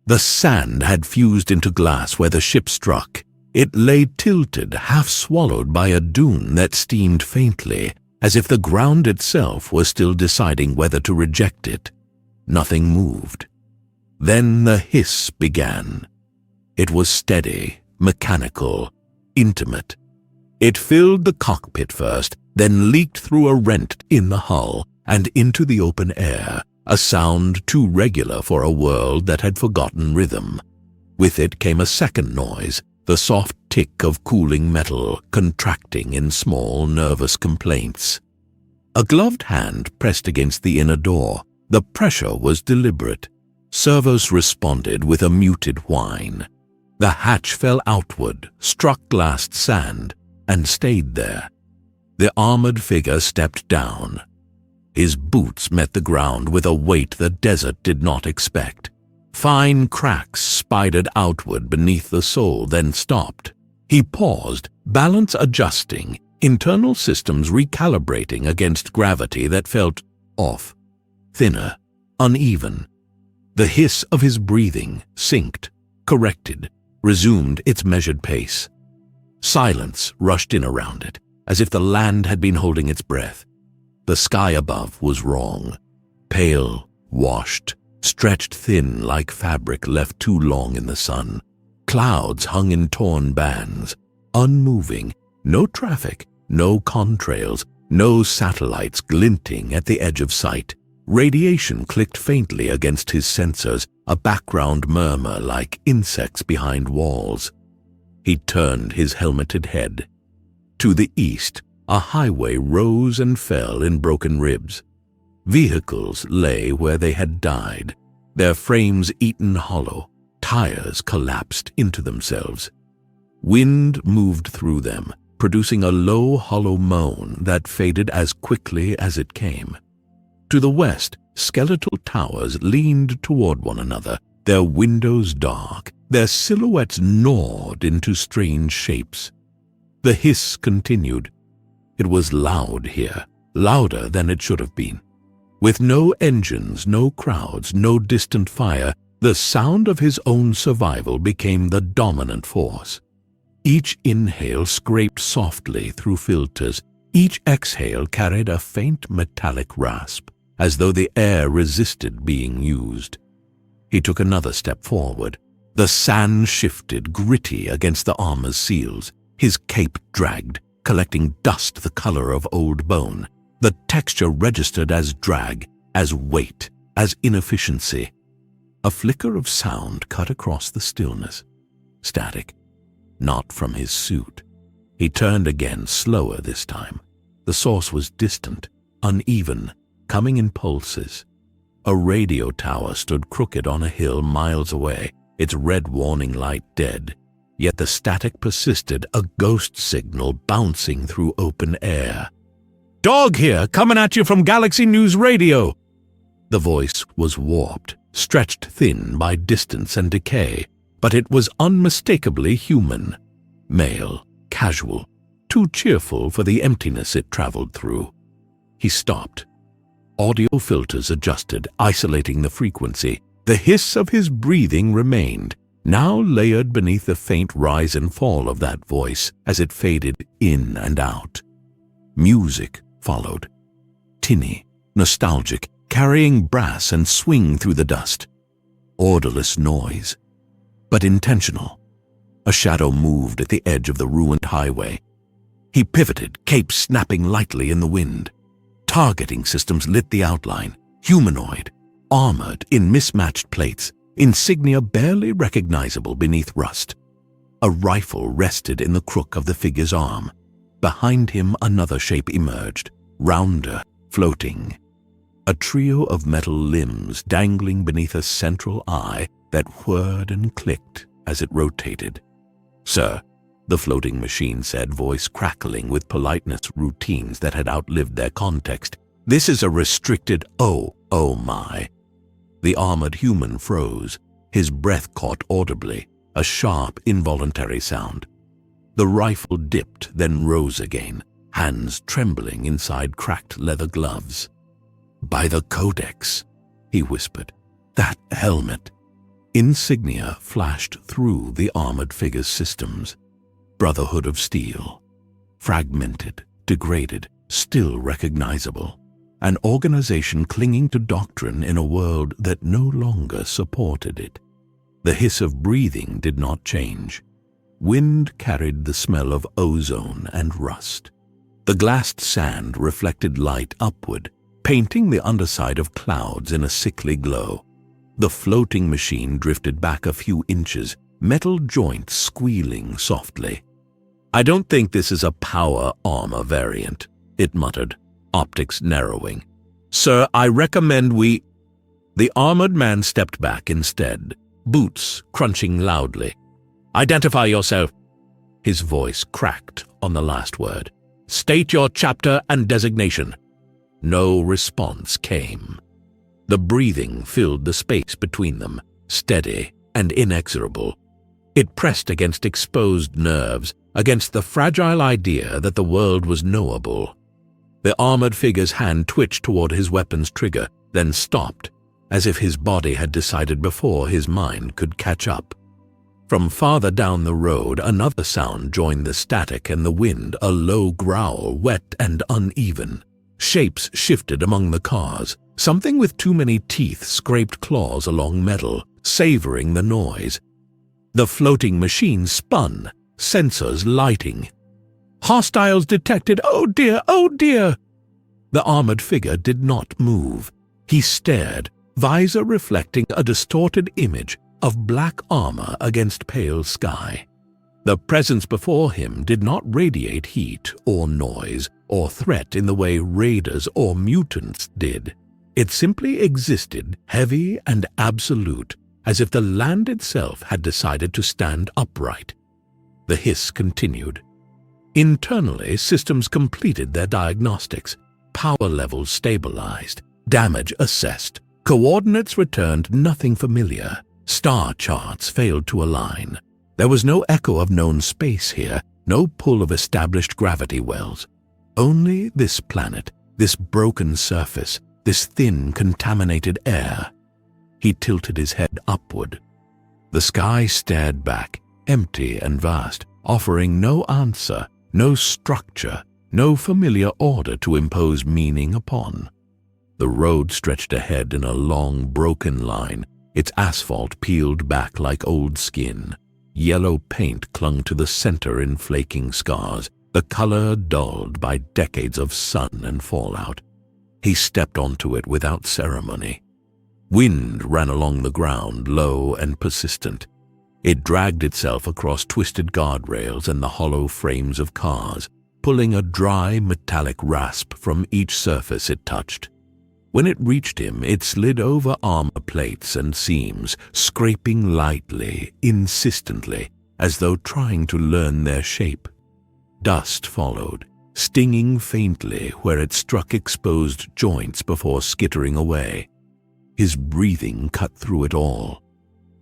The sand had fused into glass where the ship struck. It lay tilted, half swallowed by a dune that steamed faintly, as if the ground itself was still deciding whether to reject it. Nothing moved. Then the hiss began. It was steady, mechanical, intimate. It filled the cockpit first, then leaked through a rent in the hull and into the open air, a sound too regular for a world that had forgotten rhythm. With it came a second noise, the soft tick of cooling metal contracting in small, nervous complaints. A gloved hand pressed against the inner door. The pressure was deliberate. Servos responded with a muted whine. The hatch fell outward, struck glassed sand, and stayed there. The armored figure stepped down. His boots met the ground with a weight the desert did not expect. Fine cracks spidered outward beneath the sole, then stopped. He paused, balance adjusting, internal systems recalibrating against gravity that felt off, thinner, uneven. The hiss of his breathing synced, corrected, resumed its measured pace. Silence rushed in around it, as if the land had been holding its breath. The sky above was wrong, pale, washed, stretched thin like fabric left too long in the sun. Clouds hung in torn bands, unmoving, no traffic, no contrails, no satellites glinting at the edge of sight. Radiation clicked faintly against his sensors, a background murmur like insects behind walls. He turned his helmeted head. To the east, a highway rose and fell in broken ribs. Vehicles lay where they had died, their frames eaten hollow, tires collapsed into themselves. Wind moved through them, producing a low, hollow moan that faded as quickly as it came. To the west, skeletal towers leaned toward one another, their windows dark, their silhouettes gnawed into strange shapes. The hiss continued. It was loud here, louder than it should have been. With no engines, no crowds, no distant fire, the sound of his own survival became the dominant force. Each inhale scraped softly through filters. Each exhale carried a faint metallic rasp, as though the air resisted being used. He took another step forward. The sand shifted, gritty against the armor's seals. His cape dragged, collecting dust the color of old bone. The texture registered as drag, as weight, as inefficiency. A flicker of sound cut across the stillness. Static. Not from his suit. He turned again, slower this time. The source was distant, uneven, coming in pulses. A radio tower stood crooked on a hill miles away, its red warning light dead. Yet the static persisted, a ghost signal bouncing through open air. "Dog here, coming at you from Galaxy News Radio!" The voice was warped, stretched thin by distance and decay, but it was unmistakably human. Male, casual, too cheerful for the emptiness it traveled through. He stopped. Audio filters adjusted, isolating the frequency. The hiss of his breathing remained, now layered beneath the faint rise and fall of that voice as it faded in and out. Music followed. Tinny, nostalgic, carrying brass and swing through the dust. Orderless noise, but intentional. A shadow moved at the edge of the ruined highway. He pivoted, cape snapping lightly in the wind. Targeting systems lit the outline, humanoid, armored in mismatched plates, insignia barely recognizable beneath rust. A rifle rested in the crook of the figure's arm. Behind him another shape emerged, rounder, floating. A trio of metal limbs dangling beneath a central eye that whirred and clicked as it rotated. "Sir," the floating machine said, voice crackling with politeness routines that had outlived their context, "this is a restricted oh my." The armored human froze. His breath caught audibly, a sharp, involuntary sound. The rifle dipped, then rose again, hands trembling inside cracked leather gloves. "By the Codex," he whispered. "That helmet." Insignia flashed through the armored figure's systems. Brotherhood of Steel. Fragmented, degraded, still recognizable. An organization clinging to doctrine in a world that no longer supported it. The hiss of breathing did not change. Wind carried the smell of ozone and rust. The glassed sand reflected light upward, painting the underside of clouds in a sickly glow. The floating machine drifted back a few inches, metal joints squealing softly. "I don't think this is a power armor variant," it muttered, optics narrowing. "Sir, I recommend we—" The armored man stepped back instead, boots crunching loudly. "Identify yourself." His voice cracked on the last word. "State your chapter and designation." No response came. The breathing filled the space between them, steady and inexorable. It pressed against exposed nerves, against the fragile idea that the world was knowable. The armored figure's hand twitched toward his weapon's trigger, then stopped, as if his body had decided before his mind could catch up. From farther down the road, another sound joined the static and the wind, a low growl, wet and uneven. Shapes shifted among the cars. Something with too many teeth scraped claws along metal, savoring the noise. The floating machine spun, sensors lighting. "Hostiles detected! Oh dear! Oh dear!" The armored figure did not move. He stared, visor reflecting a distorted image of black armor against pale sky. The presence before him did not radiate heat or noise or threat in the way raiders or mutants did. It simply existed, heavy and absolute, as if the land itself had decided to stand upright. The hiss continued. Internally, systems completed their diagnostics. Power levels stabilized, damage assessed, coordinates returned nothing familiar. Star charts failed to align. There was no echo of known space here, no pull of established gravity wells. Only this planet, this broken surface, this thin, contaminated air. He tilted his head upward. The sky stared back, empty and vast, offering no answer, no structure, no familiar order to impose meaning upon. The road stretched ahead in a long, broken line, its asphalt peeled back like old skin. Yellow paint clung to the center in flaking scars, the color dulled by decades of sun and fallout. He stepped onto it without ceremony. Wind ran along the ground, low and persistent. It dragged itself across twisted guardrails and the hollow frames of cars, pulling a dry, metallic rasp from each surface it touched. When it reached him, it slid over armor plates and seams, scraping lightly, insistently, as though trying to learn their shape. Dust followed, stinging faintly where it struck exposed joints before skittering away. His breathing cut through it all.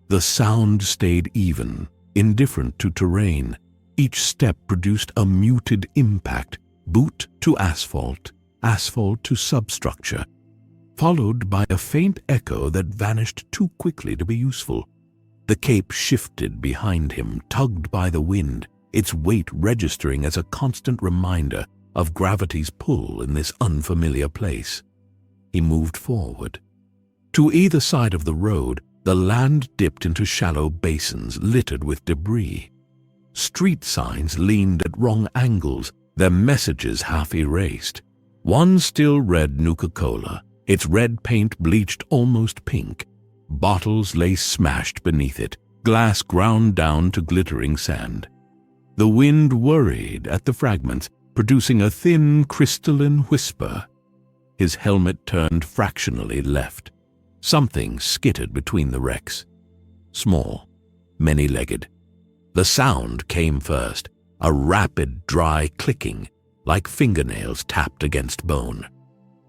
The sound stayed even, indifferent to terrain. Each step produced a muted impact, boot to asphalt, asphalt to substructure, followed by a faint echo that vanished too quickly to be useful. The cape shifted behind him, tugged by the wind, its weight registering as a constant reminder of gravity's pull in this unfamiliar place. He moved forward. To either side of the road, the land dipped into shallow basins littered with debris. Street signs leaned at wrong angles, their messages half erased. One still read Nuka-Cola, its red paint bleached almost pink. Bottles lay smashed beneath it, glass ground down to glittering sand. The wind worried at the fragments, producing a thin, crystalline whisper. His helmet turned fractionally left. Something skittered between the wrecks. Small, many-legged. The sound came first, a rapid, dry clicking, like fingernails tapped against bone.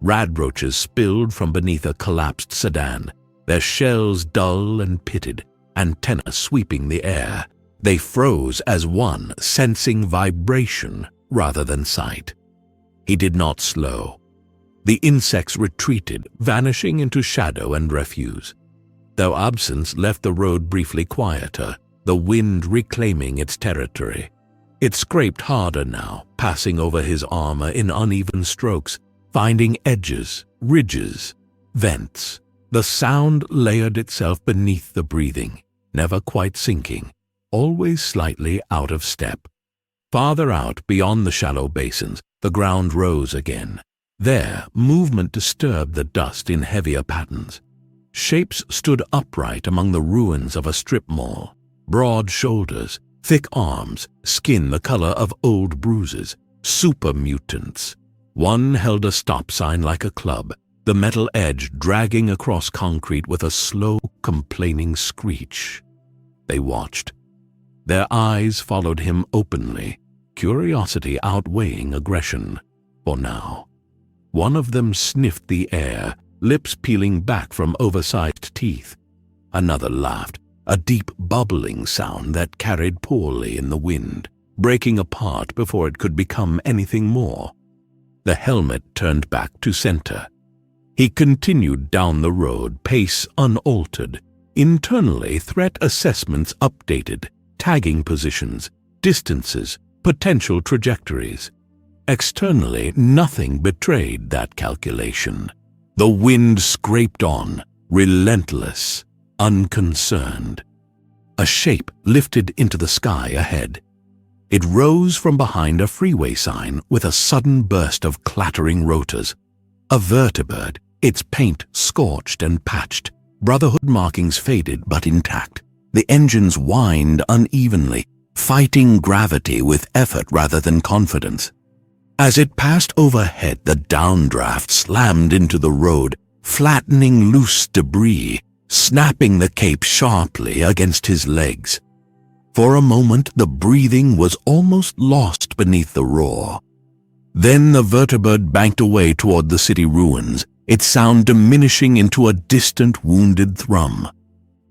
Radroaches spilled from beneath a collapsed sedan, their shells dull and pitted, antennae sweeping the air. They froze as one, sensing vibration rather than sight. He did not slow. The insects retreated, vanishing into shadow and refuse. Their absence left the road briefly quieter, the wind reclaiming its territory. It scraped harder now, passing over his armor in uneven strokes, finding edges, ridges, vents. The sound layered itself beneath the breathing, never quite sinking, always slightly out of step. Farther out, beyond the shallow basins, the ground rose again. There, movement disturbed the dust in heavier patterns. Shapes stood upright among the ruins of a strip mall. Broad shoulders, thick arms, skin the color of old bruises. Super mutants. One held a stop sign like a club, the metal edge dragging across concrete with a slow, complaining screech. They watched. Their eyes followed him openly, curiosity outweighing aggression, for now. One of them sniffed the air, lips peeling back from oversized teeth. Another laughed, a deep bubbling sound that carried poorly in the wind, breaking apart before it could become anything more. The helmet turned back to center. He continued down the road, pace unaltered. Internally, threat assessments updated, tagging positions, distances, potential trajectories. Externally, nothing betrayed that calculation. The wind scraped on, relentless, unconcerned. A shape lifted into the sky ahead. It rose from behind a freeway sign with a sudden burst of clattering rotors. A vertibird, its paint scorched and patched, Brotherhood markings faded but intact. The engines whined unevenly, fighting gravity with effort rather than confidence. As it passed overhead, the downdraft slammed into the road, flattening loose debris, snapping the cape sharply against his legs. For a moment, the breathing was almost lost beneath the roar. Then the vertibird banked away toward the city ruins, its sound diminishing into a distant, wounded thrum.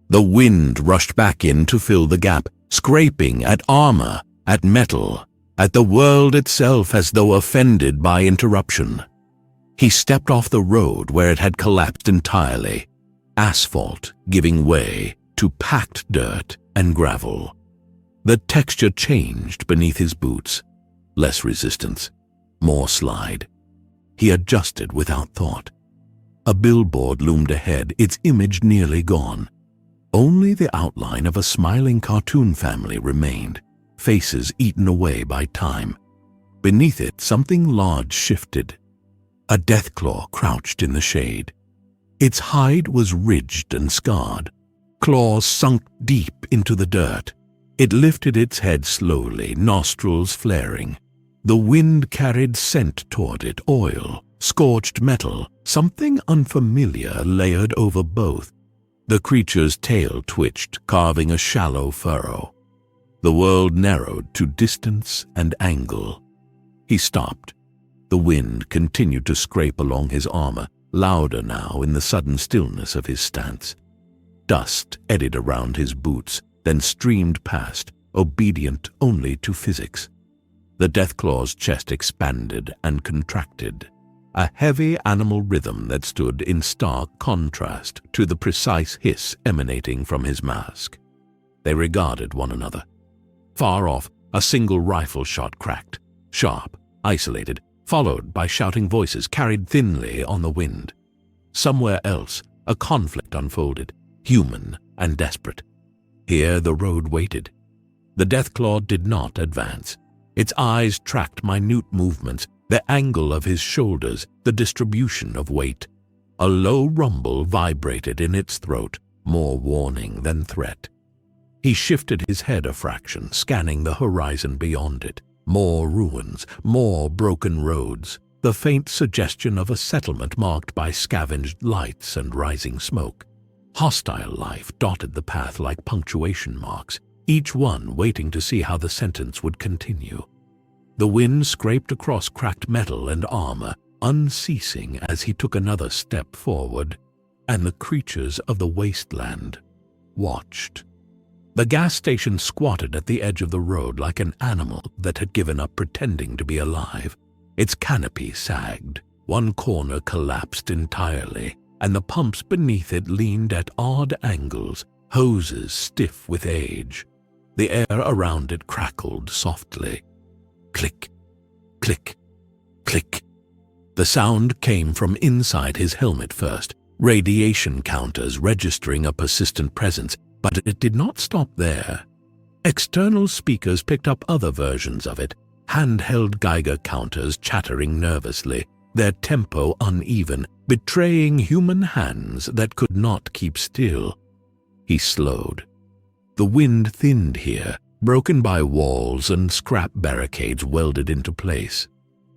The wind rushed back in to fill the gap, scraping at armor, at metal, at the world itself as though offended by interruption. He stepped off the road where it had collapsed entirely, asphalt giving way to packed dirt and gravel. The texture changed beneath his boots. Less resistance, more slide. He adjusted without thought. A billboard loomed ahead, its image nearly gone. Only the outline of a smiling cartoon family remained, faces eaten away by time. Beneath it, something large shifted. A Deathclaw crouched in the shade. Its hide was ridged and scarred, claws sunk deep into the dirt. It lifted its head slowly, nostrils flaring. The wind carried scent toward it, oil, scorched metal, something unfamiliar layered over both. The creature's tail twitched, carving a shallow furrow. The world narrowed to distance and angle. He stopped. The wind continued to scrape along his armor, louder now in the sudden stillness of his stance. Dust eddied around his boots, then streamed past, obedient only to physics. The Deathclaw's chest expanded and contracted, a heavy animal rhythm that stood in stark contrast to the precise hiss emanating from his mask. They regarded one another. Far off, a single rifle shot cracked, sharp, isolated, followed by shouting voices carried thinly on the wind. Somewhere else, a conflict unfolded, human and desperate. Here the road waited. The Deathclaw did not advance. Its eyes tracked minute movements, the angle of his shoulders, the distribution of weight. A low rumble vibrated in its throat, more warning than threat. He shifted his head a fraction, scanning the horizon beyond it. More ruins, more broken roads, the faint suggestion of a settlement marked by scavenged lights and rising smoke. Hostile life dotted the path like punctuation marks, each one waiting to see how the sentence would continue. The wind scraped across cracked metal and armor, unceasing as he took another step forward, and the creatures of the Wasteland watched. The gas station squatted at the edge of the road like an animal that had given up pretending to be alive. Its canopy sagged, one corner collapsed entirely, and the pumps beneath it leaned at odd angles, hoses stiff with age. The air around it crackled softly. Click, click, click. The sound came from inside his helmet first, radiation counters registering a persistent presence, but it did not stop there. External speakers picked up other versions of it, handheld Geiger counters chattering nervously, their tempo uneven, betraying human hands that could not keep still. He slowed. The wind thinned here, broken by walls and scrap barricades welded into place.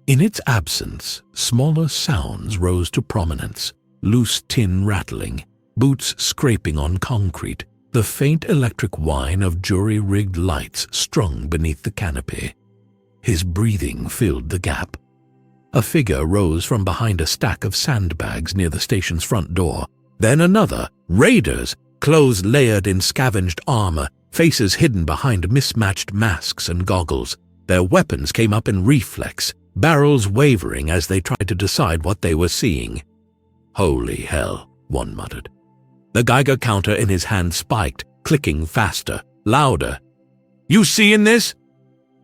In its absence, smaller sounds rose to prominence, loose tin rattling, boots scraping on concrete, the faint electric whine of jury-rigged lights strung beneath the canopy. His breathing filled the gap. A figure rose from behind a stack of sandbags near the station's front door. Then another, raiders, clothes layered in scavenged armor, faces hidden behind mismatched masks and goggles. Their weapons came up in reflex, barrels wavering as they tried to decide what they were seeing. "Holy hell," one muttered. The Geiger counter in his hand spiked, clicking faster, louder. "You seeing this?"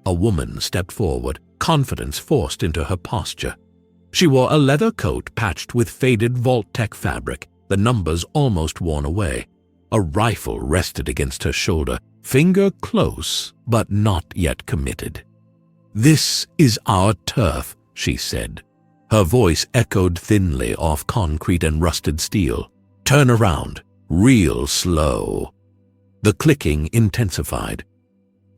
A woman stepped forward, confidence forced into her posture. She wore a leather coat patched with faded Vault-Tec fabric, the numbers almost worn away. A rifle rested against her shoulder, finger close but not yet committed. "This is our turf," she said. Her voice echoed thinly off concrete and rusted steel. "Turn around, real slow." The clicking intensified.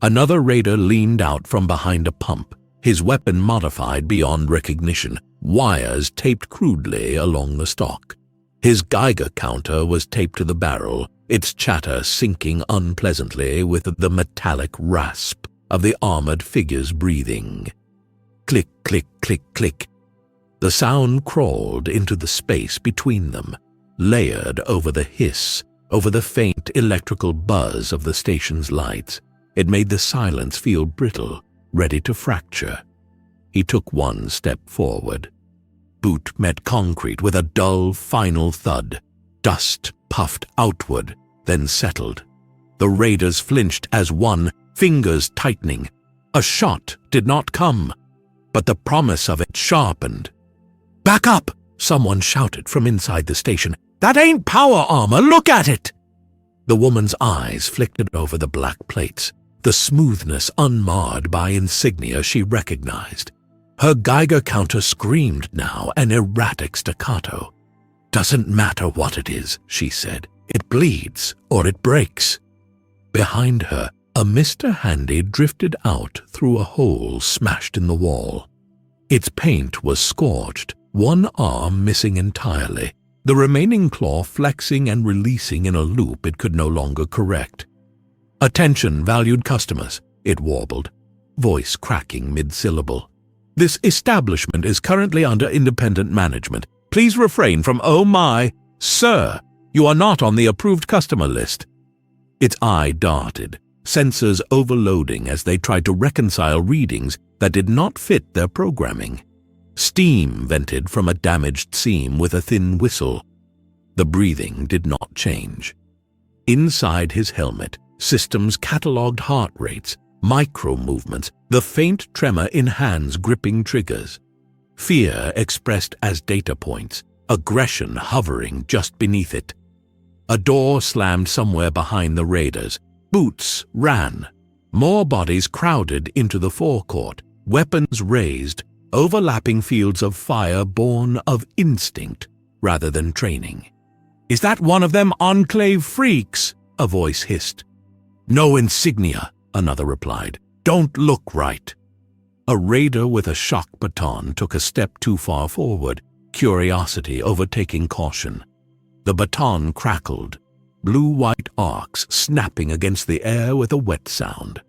Another raider leaned out from behind a pump, his weapon modified beyond recognition, wires taped crudely along the stock. His Geiger counter was taped to the barrel, its chatter syncing unpleasantly with the metallic rasp of the armored figure's breathing. Click, click, click, click. The sound crawled into the space between them, layered over the hiss, over the faint electrical buzz of the station's lights. It made the silence feel brittle, ready to fracture. He took one step forward. Boot met concrete with a dull, final thud. Dust puffed outward, then settled. The raiders flinched as one, fingers tightening. A shot did not come, but the promise of it sharpened. "Back up!" someone shouted from inside the station. "That ain't power armor, look at it!" The woman's eyes flickered over the black plates, the smoothness unmarred by insignia she recognized. Her Geiger counter screamed now, an erratic staccato. "Doesn't matter what it is," she said. "It bleeds or it breaks." Behind her, a Mr. Handy drifted out through a hole smashed in the wall. Its paint was scorched, one arm missing entirely, the remaining claw flexing and releasing in a loop it could no longer correct. "Attention, valued customers," it warbled, voice cracking mid-syllable. "This establishment is currently under independent management. Please refrain from "oh my, sir, you are not on the approved customer list." Its eye darted, sensors overloading as they tried to reconcile readings that did not fit their programming. Steam vented from a damaged seam with a thin whistle. The breathing did not change. Inside his helmet, systems catalogued heart rates, micro-movements, the faint tremor in hands gripping triggers. Fear expressed as data points, aggression hovering just beneath it. A door slammed somewhere behind the raiders. Boots ran. More bodies crowded into the forecourt, weapons raised, overlapping fields of fire born of instinct rather than training. "Is that one of them Enclave freaks?" a voice hissed. "No insignia," another replied. "Don't look right." A raider with a shock baton took a step too far forward, curiosity overtaking caution. The baton crackled, blue-white arcs snapping against the air with a wet sound.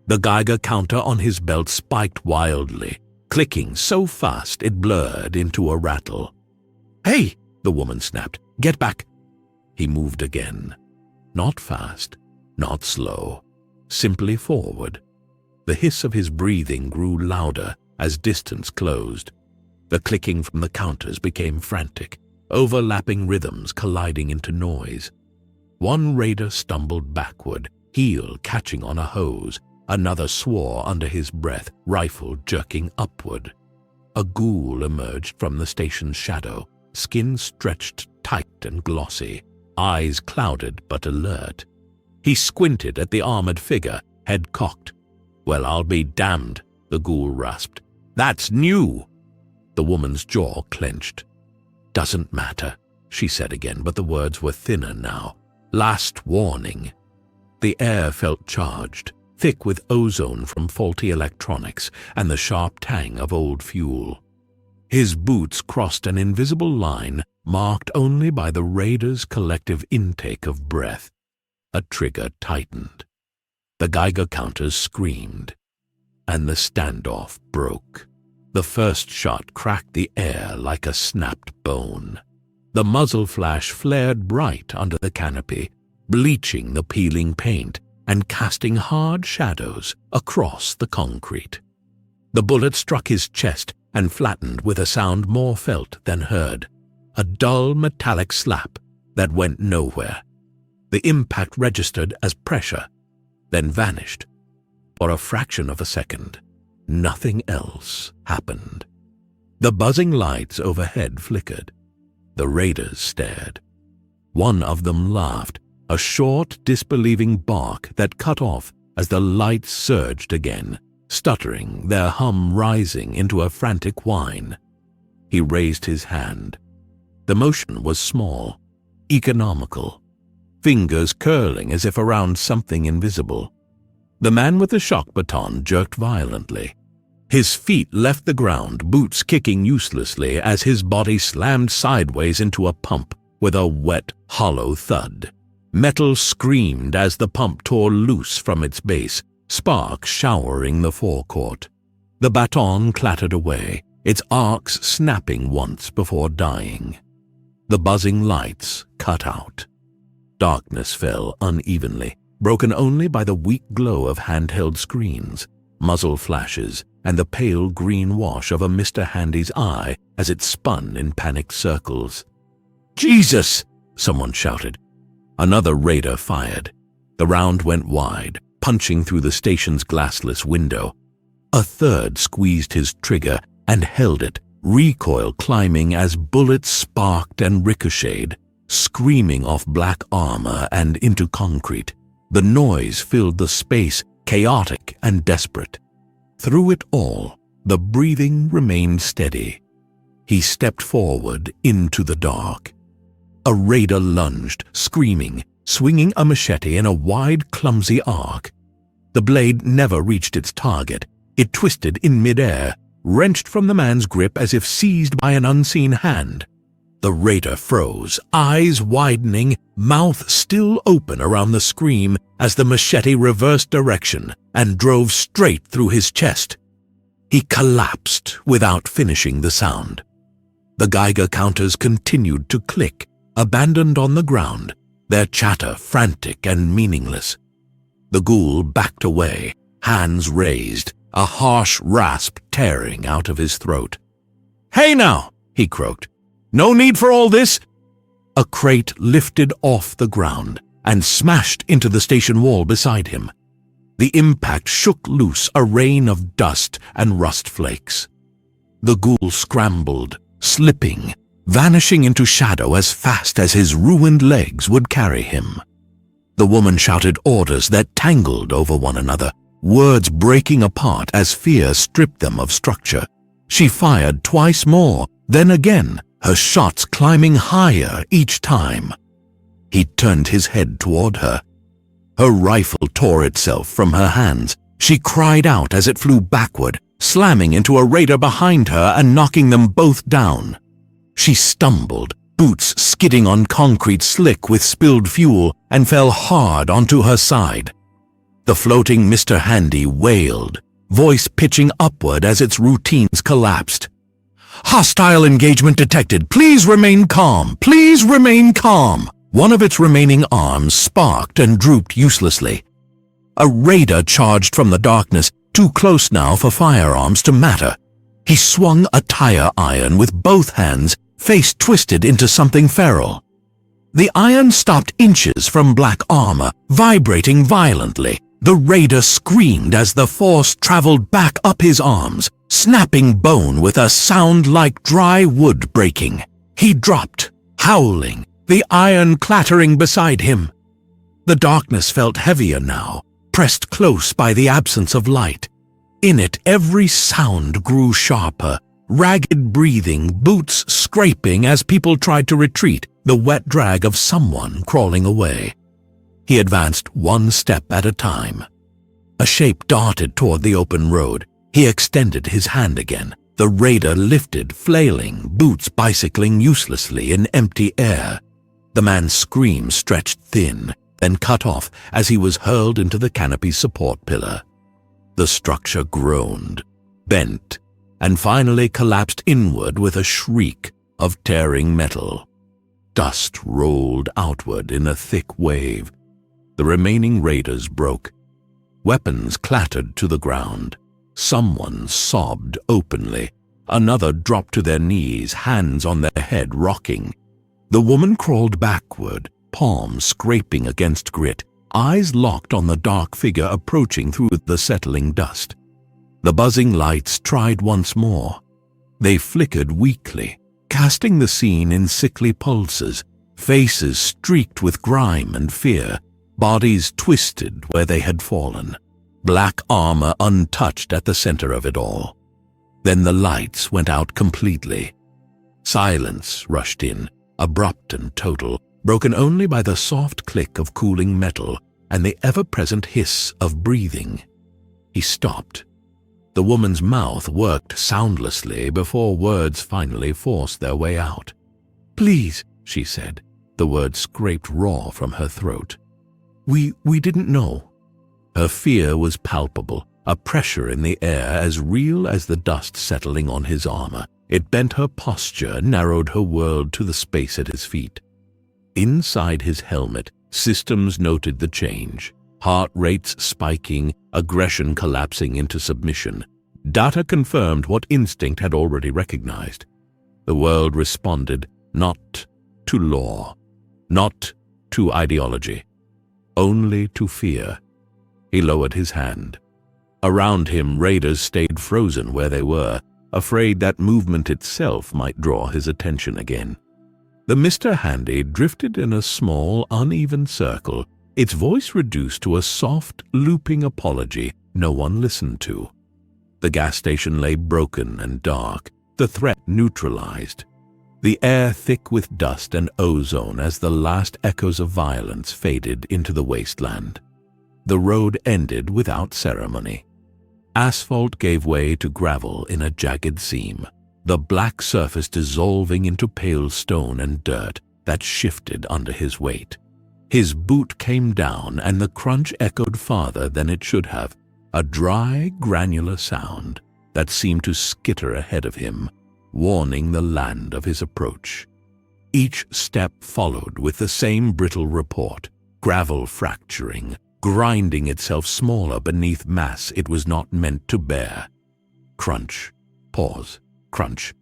The Geiger counter on his belt spiked wildly, clicking so fast it blurred into a rattle. "Hey!" the woman snapped. "Get back!" He moved again. Not fast, not slow, simply forward. The hiss of his breathing grew louder as distance closed. The clicking from the counters became frantic. overlapping rhythms colliding into noise. One raider stumbled backward, heel catching on a hose. Another swore under his breath, rifle jerking upward. A ghoul emerged from the station's shadow, skin stretched tight and glossy, eyes clouded but alert. He squinted at the armored figure, head cocked. "Well, I'll be damned," the ghoul rasped. "That's new!" The woman's jaw clenched. "Doesn't matter," she said again, but the words were thinner now. "Last warning." The air felt charged, thick with ozone from faulty electronics and the sharp tang of old fuel. His boots crossed an invisible line marked only by the raider's collective intake of breath. A trigger tightened. The Geiger counters screamed, and the standoff broke. The first shot cracked the air like a snapped bone. The muzzle flash flared bright under the canopy, bleaching the peeling paint and casting hard shadows across the concrete. The bullet struck his chest and flattened with a sound more felt than heard, a dull metallic slap that went nowhere. The impact registered as pressure, then vanished. For a fraction of a second, nothing else happened. The buzzing lights overhead flickered. The raiders stared. One of them laughed, a short, disbelieving bark that cut off as the lights surged again, stuttering, their hum rising into a frantic whine. He raised his hand. The motion was small, economical, fingers curling as if around something invisible. The man with the shock baton jerked violently. His feet left the ground, boots kicking uselessly as his body slammed sideways into a pump with a wet, hollow thud. Metal screamed as the pump tore loose from its base, sparks showering the forecourt. The baton clattered away, its arcs snapping once before dying. The buzzing lights cut out. Darkness fell unevenly, broken only by the weak glow of handheld screens, muzzle flashes, and the pale green wash of a Mr. Handy's eye as it spun in panicked circles. "Jesus!" someone shouted. Another raider fired. The round went wide, punching through the station's glassless window. A third squeezed his trigger and held it, recoil climbing as bullets sparked and ricocheted, screaming off black armor and into concrete. The noise filled the space, chaotic and desperate. Through it all, the breathing remained steady. He stepped forward into the dark. A raider lunged, screaming, swinging a machete in a wide, clumsy arc. The blade never reached its target. It twisted in midair, wrenched from the man's grip as if seized by an unseen hand. The raider froze, eyes widening, mouth still open around the scream as the machete reversed direction and drove straight through his chest. He collapsed without finishing the sound. The Geiger counters continued to click, abandoned on the ground, their chatter frantic and meaningless. The ghoul backed away, hands raised, a harsh rasp tearing out of his throat. "Hey now!" he croaked. "No need for all this!" A crate lifted off the ground and smashed into the station wall beside him. The impact shook loose a rain of dust and rust flakes. The ghoul scrambled, slipping, vanishing into shadow as fast as his ruined legs would carry him. The woman shouted orders that tangled over one another, words breaking apart as fear stripped them of structure. She fired twice more, then again, her shots climbing higher each time. He turned his head toward her. Her rifle tore itself from her hands. She cried out as it flew backward, slamming into a raider behind her and knocking them both down. She stumbled, boots skidding on concrete slick with spilled fuel, and fell hard onto her side. The floating Mr. Handy wailed, voice pitching upward as its routines collapsed. "Hostile engagement detected. Please remain calm. Please remain calm." One of its remaining arms sparked and drooped uselessly. A raider charged from the darkness, too close now for firearms to matter. He swung a tire iron with both hands, face twisted into something feral. The iron stopped inches from black armor, vibrating violently. The raider screamed as the force traveled back up his arms, snapping bone with a sound like dry wood breaking. He dropped, howling, the iron clattering beside him. The darkness felt heavier now, pressed close by the absence of light. In it, every sound grew sharper. Ragged breathing, boots scraping as people tried to retreat, the wet drag of someone crawling away. He advanced one step at a time. A shape darted toward the open road. He extended his hand again. The raider lifted, flailing, boots bicycling uselessly in empty air. The man's scream stretched thin, then cut off as he was hurled into the canopy's support pillar. The structure groaned, bent, and finally collapsed inward with a shriek of tearing metal. Dust rolled outward in a thick wave. The remaining raiders broke. Weapons clattered to the ground. Someone sobbed openly. Another dropped to their knees, hands on their head, rocking. The woman crawled backward, palms scraping against grit, eyes locked on the dark figure approaching through the settling dust. The buzzing lights tried once more. They flickered weakly, casting the scene in sickly pulses, faces streaked with grime and fear, bodies twisted where they had fallen, black armor untouched at the center of it all. Then the lights went out completely. Silence rushed in, abrupt and total, broken only by the soft click of cooling metal and the ever-present hiss of breathing. He stopped. The woman's mouth worked soundlessly before words finally forced their way out. "Please," she said. The words scraped raw from her throat. We didn't know." Her fear was palpable, a pressure in the air as real as the dust settling on his armor. It bent her posture, narrowed her world to the space at his feet. Inside his helmet, systems noted the change. Heart rates spiking, aggression collapsing into submission. Data confirmed what instinct had already recognized. The world responded not to law, not to ideology, only to fear. He lowered his hand. Around him, raiders stayed frozen where they were, afraid that movement itself might draw his attention again. The Mr. Handy drifted in a small, uneven circle, its voice reduced to a soft, looping apology no one listened to. The gas station lay broken and dark, the threat neutralized. The air thick with dust and ozone as the last echoes of violence faded into the wasteland. The road ended without ceremony. Asphalt gave way to gravel in a jagged seam, the black surface dissolving into pale stone and dirt that shifted under his weight. His boot came down and the crunch echoed farther than it should have, a dry, granular sound that seemed to skitter ahead of him, warning the land of his approach. Each step followed with the same brittle report, gravel fracturing, grinding itself smaller beneath mass it was not meant to bear. Crunch, pause, crunch.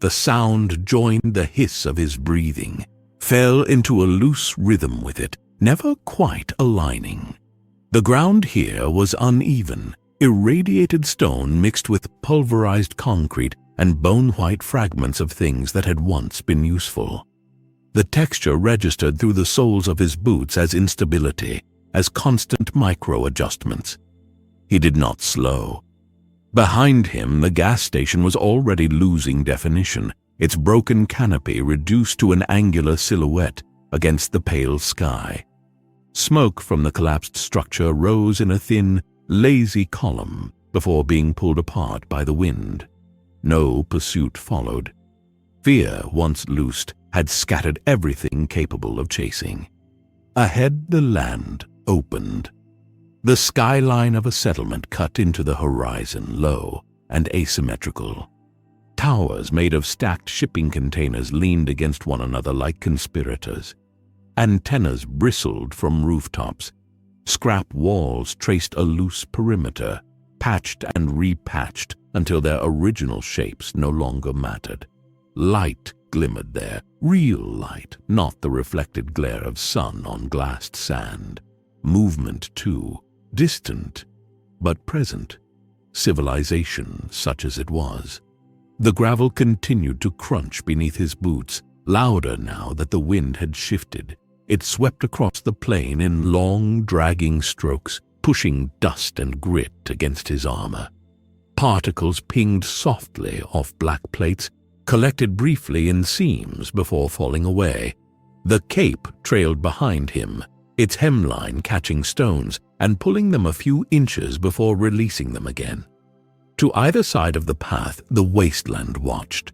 The sound joined the hiss of his breathing, fell into a loose rhythm with it, never quite aligning. The ground here was uneven, irradiated stone mixed with pulverized concrete and bone-white fragments of things that had once been useful. The texture registered through the soles of his boots as instability, as constant micro-adjustments. He did not slow. Behind him, the gas station was already losing definition, its broken canopy reduced to an angular silhouette against the pale sky. Smoke from the collapsed structure rose in a thin, lazy column before being pulled apart by the wind. No pursuit followed. Fear, once loosed, had scattered everything capable of chasing. Ahead, the land opened. The skyline of a settlement cut into the horizon, low and asymmetrical. Towers made of stacked shipping containers leaned against one another like conspirators. Antennas bristled from rooftops. Scrap walls traced a loose perimeter, patched and repatched until their original shapes no longer mattered. Light glimmered there, real light, not the reflected glare of sun on glassed sand. Movement, too, distant, but present. Civilization, such as it was. The gravel continued to crunch beneath his boots, louder now that the wind had shifted. It swept across the plain in long, dragging strokes, pushing dust and grit against his armor. Particles pinged softly off black plates, collected briefly in seams before falling away. The cape trailed behind him, its hemline catching stones and pulling them a few inches before releasing them again. To either side of the path, the Wasteland watched.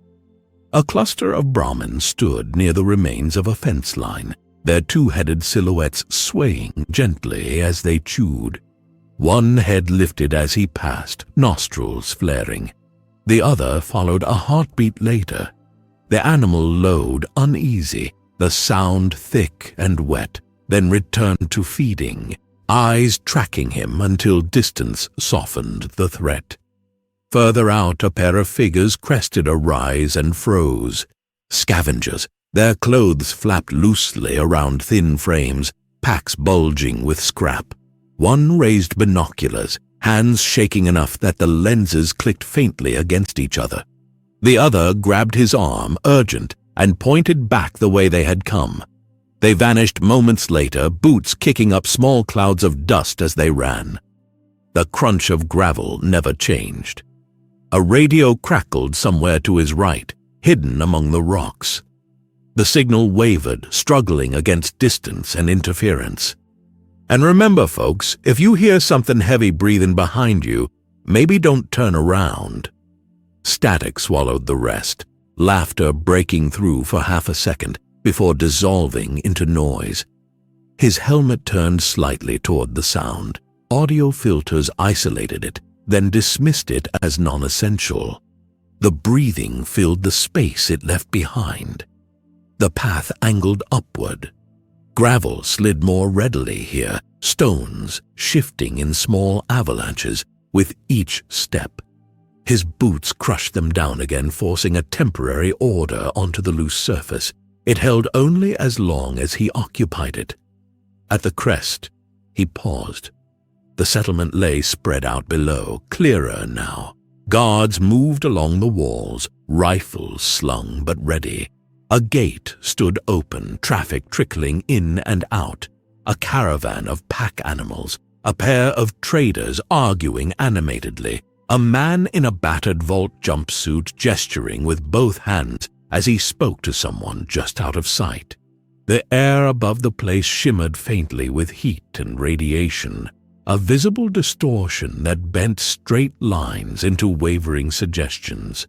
A cluster of Brahmins stood near the remains of a fence line, their two-headed silhouettes swaying gently as they chewed. One head lifted as he passed, nostrils flaring. The other followed a heartbeat later. The animal lowed uneasy, the sound thick and wet, then returned to feeding, eyes tracking him until distance softened the threat. Further out, a pair of figures crested a rise and froze. Scavengers, their clothes flapped loosely around thin frames, packs bulging with scrap. One raised binoculars, hands shaking enough that the lenses clicked faintly against each other. The other grabbed his arm, urgent, and pointed back the way they had come. They vanished moments later, boots kicking up small clouds of dust as they ran. The crunch of gravel never changed. A radio crackled somewhere to his right, hidden among the rocks. The signal wavered, struggling against distance and interference. And remember, folks, if you hear something heavy breathing behind you, maybe don't turn around. Static swallowed the rest, laughter breaking through for half a second before dissolving into noise. His helmet turned slightly toward the sound. Audio filters isolated it, then dismissed it as non-essential. The breathing filled the space it left behind. The path angled upward. Gravel slid more readily here, stones shifting in small avalanches with each step. His boots crushed them down again, forcing a temporary order onto the loose surface. It held only as long as he occupied it. At the crest, he paused. The settlement lay spread out below, clearer now. Guards moved along the walls, rifles slung but ready. A gate stood open, traffic trickling in and out. A caravan of pack animals, a pair of traders arguing animatedly, a man in a battered Vault jumpsuit gesturing with both hands as he spoke to someone just out of sight. The air above the place shimmered faintly with heat and radiation, a visible distortion that bent straight lines into wavering suggestions.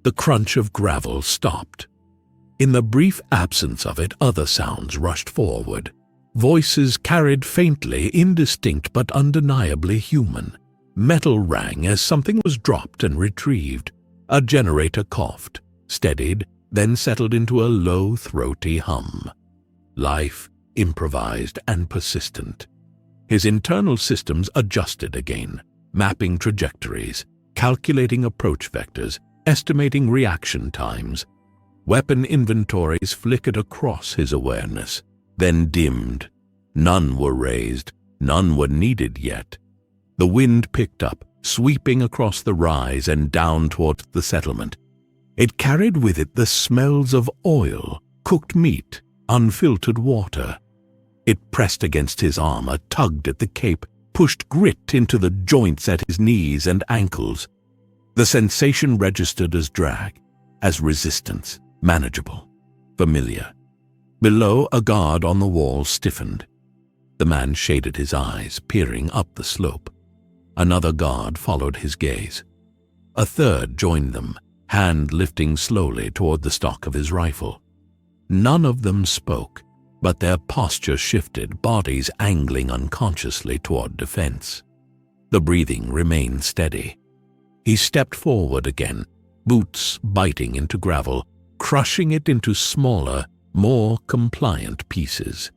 The crunch of gravel stopped. In the brief absence of it, other sounds rushed forward. Voices carried faintly, indistinct but undeniably human. Metal rang as something was dropped and retrieved. A generator coughed, steadied, then settled into a low, throaty hum. Life, improvised and persistent. His internal systems adjusted again, mapping trajectories, calculating approach vectors, estimating reaction times. Weapon inventories flickered across his awareness, then dimmed. None were raised, none were needed yet. The wind picked up, sweeping across the rise and down towards the settlement. It carried with it the smells of oil, cooked meat, unfiltered water. It pressed against his armor, tugged at the cape, pushed grit into the joints at his knees and ankles. The sensation registered as drag, as resistance. Manageable, familiar. Below, a guard on the wall stiffened. The man shaded his eyes, peering up the slope. Another guard followed his gaze. A third joined them, hand lifting slowly toward the stock of his rifle. None of them spoke, but their posture shifted, bodies angling unconsciously toward defense. The breathing remained steady. He stepped forward again, boots biting into gravel, crushing it into smaller, more compliant pieces.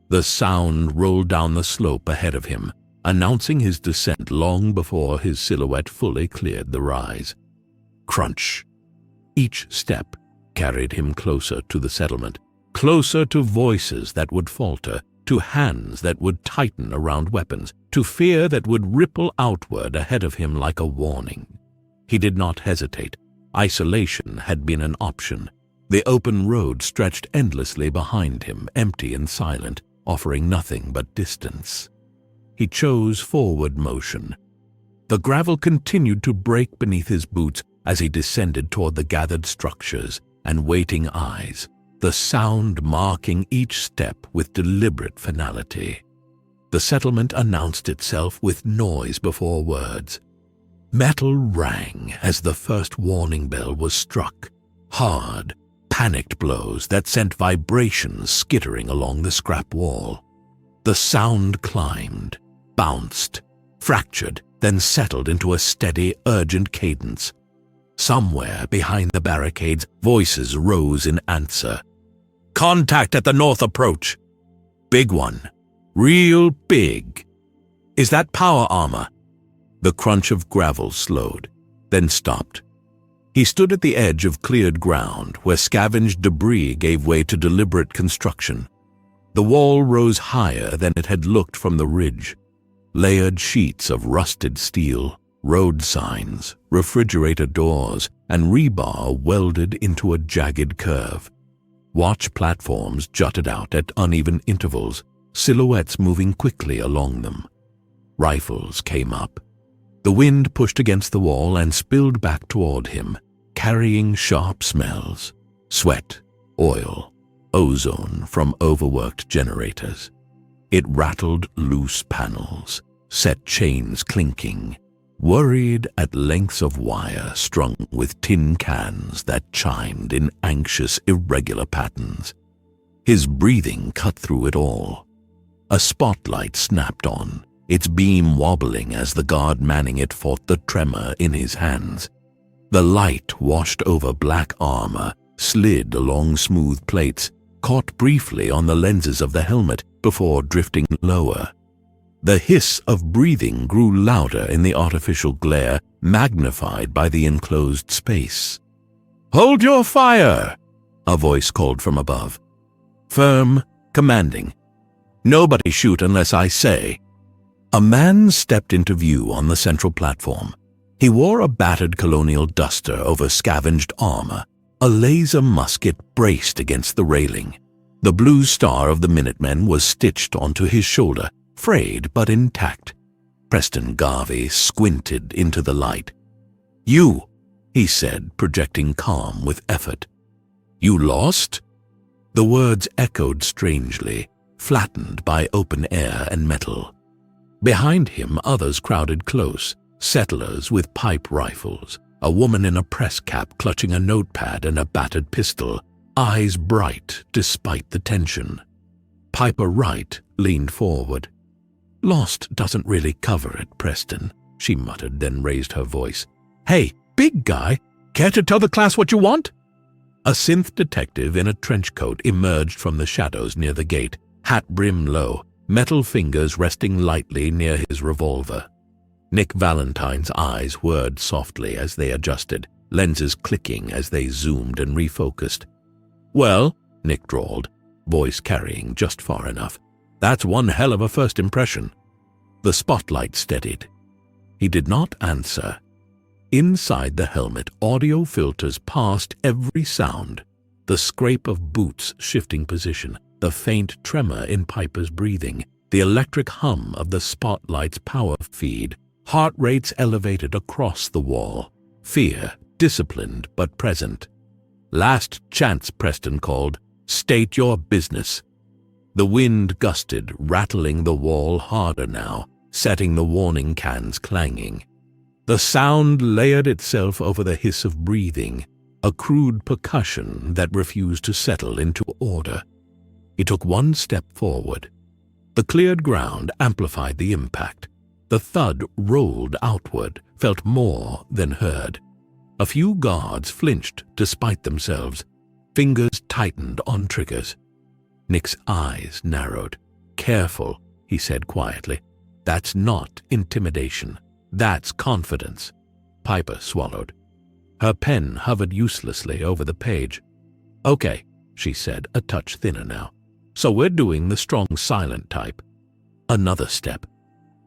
The sound rolled down the slope ahead of him, announcing his descent long before his silhouette fully cleared the rise. Crunch. Each step, carried him closer to the settlement, closer to voices that would falter, to hands that would tighten around weapons, to fear that would ripple outward ahead of him like a warning. He did not hesitate. Isolation had been an option. The open road stretched endlessly behind him, empty and silent, offering nothing but distance. He chose forward motion. The gravel continued to break beneath his boots as he descended toward the gathered structures and waiting eyes, the sound marking each step with deliberate finality. The settlement announced itself with noise before words. Metal rang as the first warning bell was struck, hard, panicked blows that sent vibrations skittering along the scrap wall. The sound climbed, bounced, fractured, then settled into a steady, urgent cadence. Somewhere behind the barricades, voices rose in answer. "Contact at the north approach. Big one. Real big. Is that power armor?" The crunch of gravel slowed, then stopped. He stood at the edge of cleared ground where scavenged debris gave way to deliberate construction. The wall rose higher than it had looked from the ridge. Layered sheets of rusted steel, road signs, refrigerator doors, and rebar welded into a jagged curve. Watch platforms jutted out at uneven intervals, silhouettes moving quickly along them. Rifles came up. The wind pushed against the wall and spilled back toward him, carrying sharp smells: sweat, oil, ozone from overworked generators. It rattled loose panels, set chains clinking, worried at lengths of wire strung with tin cans that chimed in anxious, irregular patterns. His breathing cut through it all. A spotlight snapped on, its beam wobbling as the guard manning it fought the tremor in his hands. The light washed over black armor, slid along smooth plates, caught briefly on the lenses of the helmet before drifting lower. The hiss of breathing grew louder in the artificial glare, magnified by the enclosed space. "Hold your fire!" a voice called from above. Firm, commanding. "Nobody shoot unless I say." A man stepped into view on the central platform. He wore a battered colonial duster over scavenged armor. A laser musket braced against the railing. The blue star of the Minutemen was stitched onto his shoulder, frayed but intact. Preston Garvey squinted into the light. "You," he said, projecting calm with effort. "You lost?" The words echoed strangely, flattened by open air and metal. Behind him, others crowded close, settlers with pipe rifles, a woman in a press cap clutching a notepad and a battered pistol, eyes bright despite the tension. Piper Wright leaned forward. "Lost doesn't really cover it, Preston," she muttered, then raised her voice. "Hey, big guy, care to tell the class what you want?" A synth detective in a trench coat emerged from the shadows near the gate, hat brim low, metal fingers resting lightly near his revolver. Nick Valentine's eyes whirred softly as they adjusted, lenses clicking as they zoomed and refocused. "Well," Nick drawled, voice carrying just far enough, "that's one hell of a first impression." The spotlight steadied. He did not answer. Inside the helmet, audio filters passed every sound: the scrape of boots shifting position, the faint tremor in Piper's breathing, the electric hum of the spotlight's power feed, heart rates elevated across the wall, fear disciplined but present. "Last chance," Preston called. "State your business." The wind gusted, rattling the wall harder now, setting the warning cans clanging. The sound layered itself over the hiss of breathing, a crude percussion that refused to settle into order. He took one step forward. The cleared ground amplified the impact. The thud rolled outward, felt more than heard. A few guards flinched despite themselves. Fingers tightened on triggers. Nick's eyes narrowed. "Careful," he said quietly. "That's not intimidation. That's confidence." Piper swallowed. Her pen hovered uselessly over the page. "Okay," she said, a touch thinner now. "So we're doing the strong silent type." Another step.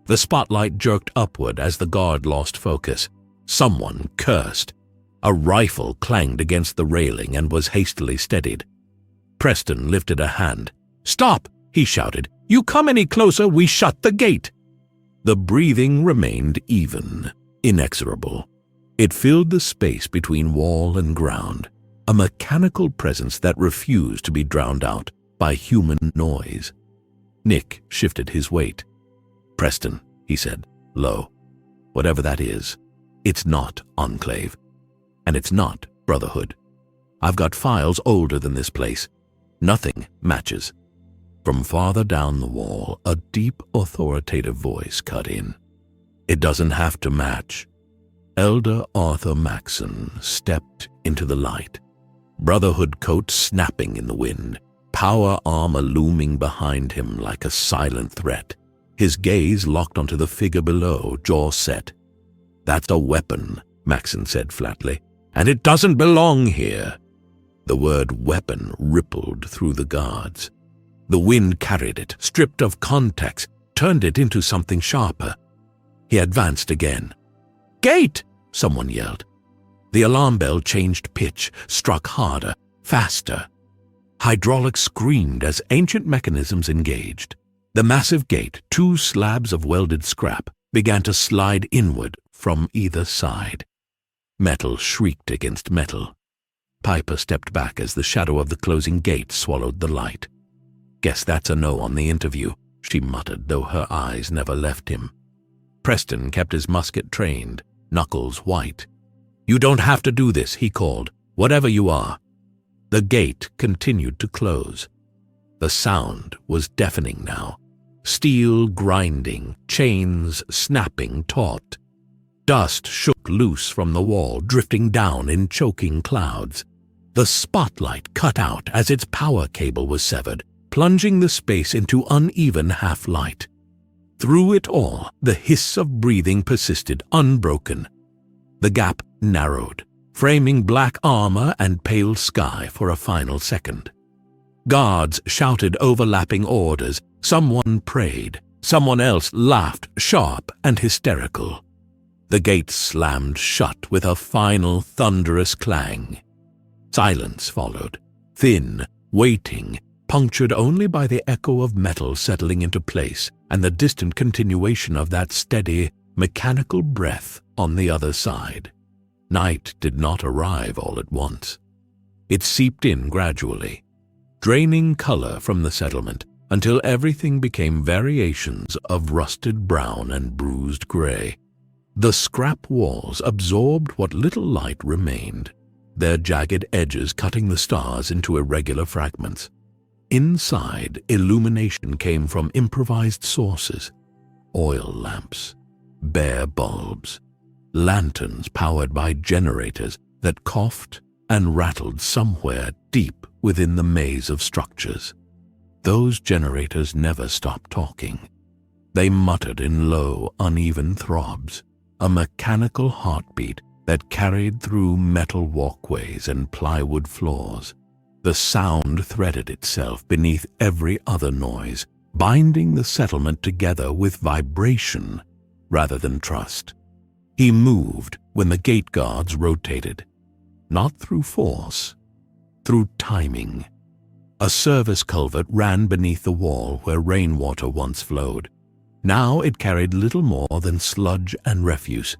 The spotlight jerked upward as the guard lost focus. Someone cursed. A rifle clanged against the railing and was hastily steadied. Preston lifted a hand. "Stop!" he shouted. "You come any closer, we shut the gate." The breathing remained even, inexorable. It filled the space between wall and ground, a mechanical presence that refused to be drowned out by human noise. Nick shifted his weight. "Preston," he said, low, "whatever that is, it's not Enclave. And it's not Brotherhood. I've got files older than this place. Nothing matches." From farther down the wall, a deep, authoritative voice cut in. "It doesn't have to match." Elder Arthur Maxson stepped into the light. Brotherhood coat snapping in the wind, power armor looming behind him like a silent threat. His gaze locked onto the figure below, jaw set. "That's a weapon," Maxson said flatly, "and it doesn't belong here." The word weapon rippled through the guards. The wind carried it, stripped of context, turned it into something sharper. He advanced again. "Gate!" someone yelled. The alarm bell changed pitch, struck harder, faster. Hydraulics screamed as ancient mechanisms engaged. The massive gate, 2 slabs of welded scrap, began to slide inward from either side. Metal shrieked against metal. Piper stepped back as the shadow of the closing gate swallowed the light. "Guess that's a no on the interview," she muttered, though her eyes never left him. Preston kept his musket trained, knuckles white. "You don't have to do this," he called, "whatever you are." The gate continued to close. The sound was deafening now. Steel grinding, chains snapping taut. Dust shook loose from the wall, drifting down in choking clouds. The spotlight cut out as its power cable was severed, plunging the space into uneven half-light. Through it all, the hiss of breathing persisted, unbroken. The gap narrowed, framing black armor and pale sky for a final second. Guards shouted overlapping orders. Someone prayed. Someone else laughed, sharp and hysterical. The gate slammed shut with a final thunderous clang. Silence followed, thin, waiting, punctured only by the echo of metal settling into place and the distant continuation of that steady, mechanical breath on the other side. Night did not arrive all at once. It seeped in gradually, draining color from the settlement until everything became variations of rusted brown and bruised gray. The scrap walls absorbed what little light remained, their jagged edges cutting the stars into irregular fragments. Inside, illumination came from improvised sources: oil lamps, bare bulbs, lanterns powered by generators that coughed and rattled somewhere deep within the maze of structures. Those generators never stopped talking. They muttered in low, uneven throbs, a mechanical heartbeat that carried through metal walkways and plywood floors. The sound threaded itself beneath every other noise, binding the settlement together with vibration rather than trust. He moved when the gate guards rotated, not through force, through timing. A service culvert ran beneath the wall where rainwater once flowed. Now it carried little more than sludge and refuse.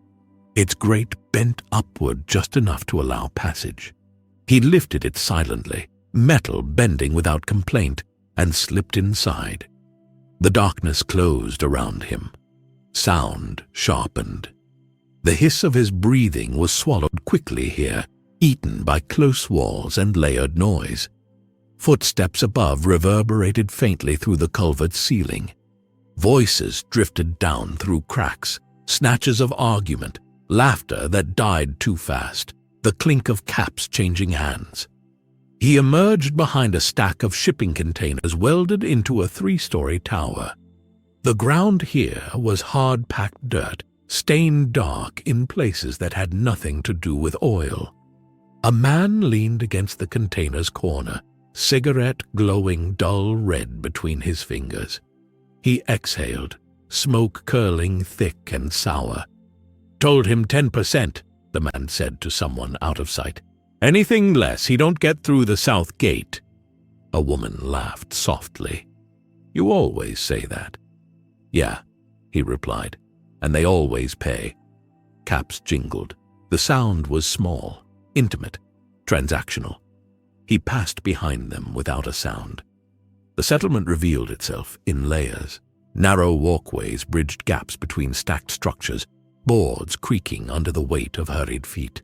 Its grate bent upward just enough to allow passage. He lifted it silently, metal bending without complaint, and slipped inside. The darkness closed around him. Sound sharpened. The hiss of his breathing was swallowed quickly here, eaten by close walls and layered noise. Footsteps above reverberated faintly through the culvert's ceiling. Voices drifted down through cracks, snatches of argument, laughter that died too fast, the clink of caps changing hands. He emerged behind a stack of shipping containers welded into a 3-story tower. The ground here was hard-packed dirt, stained dark in places that had nothing to do with oil. A man leaned against the container's corner, cigarette glowing dull red between his fingers. He exhaled, smoke curling thick and sour. "Told him 10%, the man said to someone out of sight. "Anything less, he don't get through the south gate." A woman laughed softly. "You always say that." "Yeah," he replied, "and they always pay." Caps jingled. The sound was small, intimate, transactional. He passed behind them without a sound. The settlement revealed itself in layers. Narrow walkways bridged gaps between stacked structures, boards creaking under the weight of hurried feet.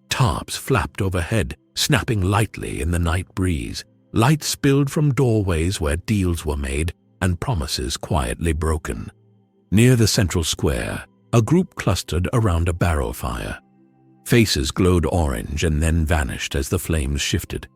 Tarps flapped overhead, snapping lightly in the night breeze. Light spilled from doorways where deals were made and promises quietly broken. Near the central square, a group clustered around a barrel fire. Faces glowed orange and then vanished as the flames shifted.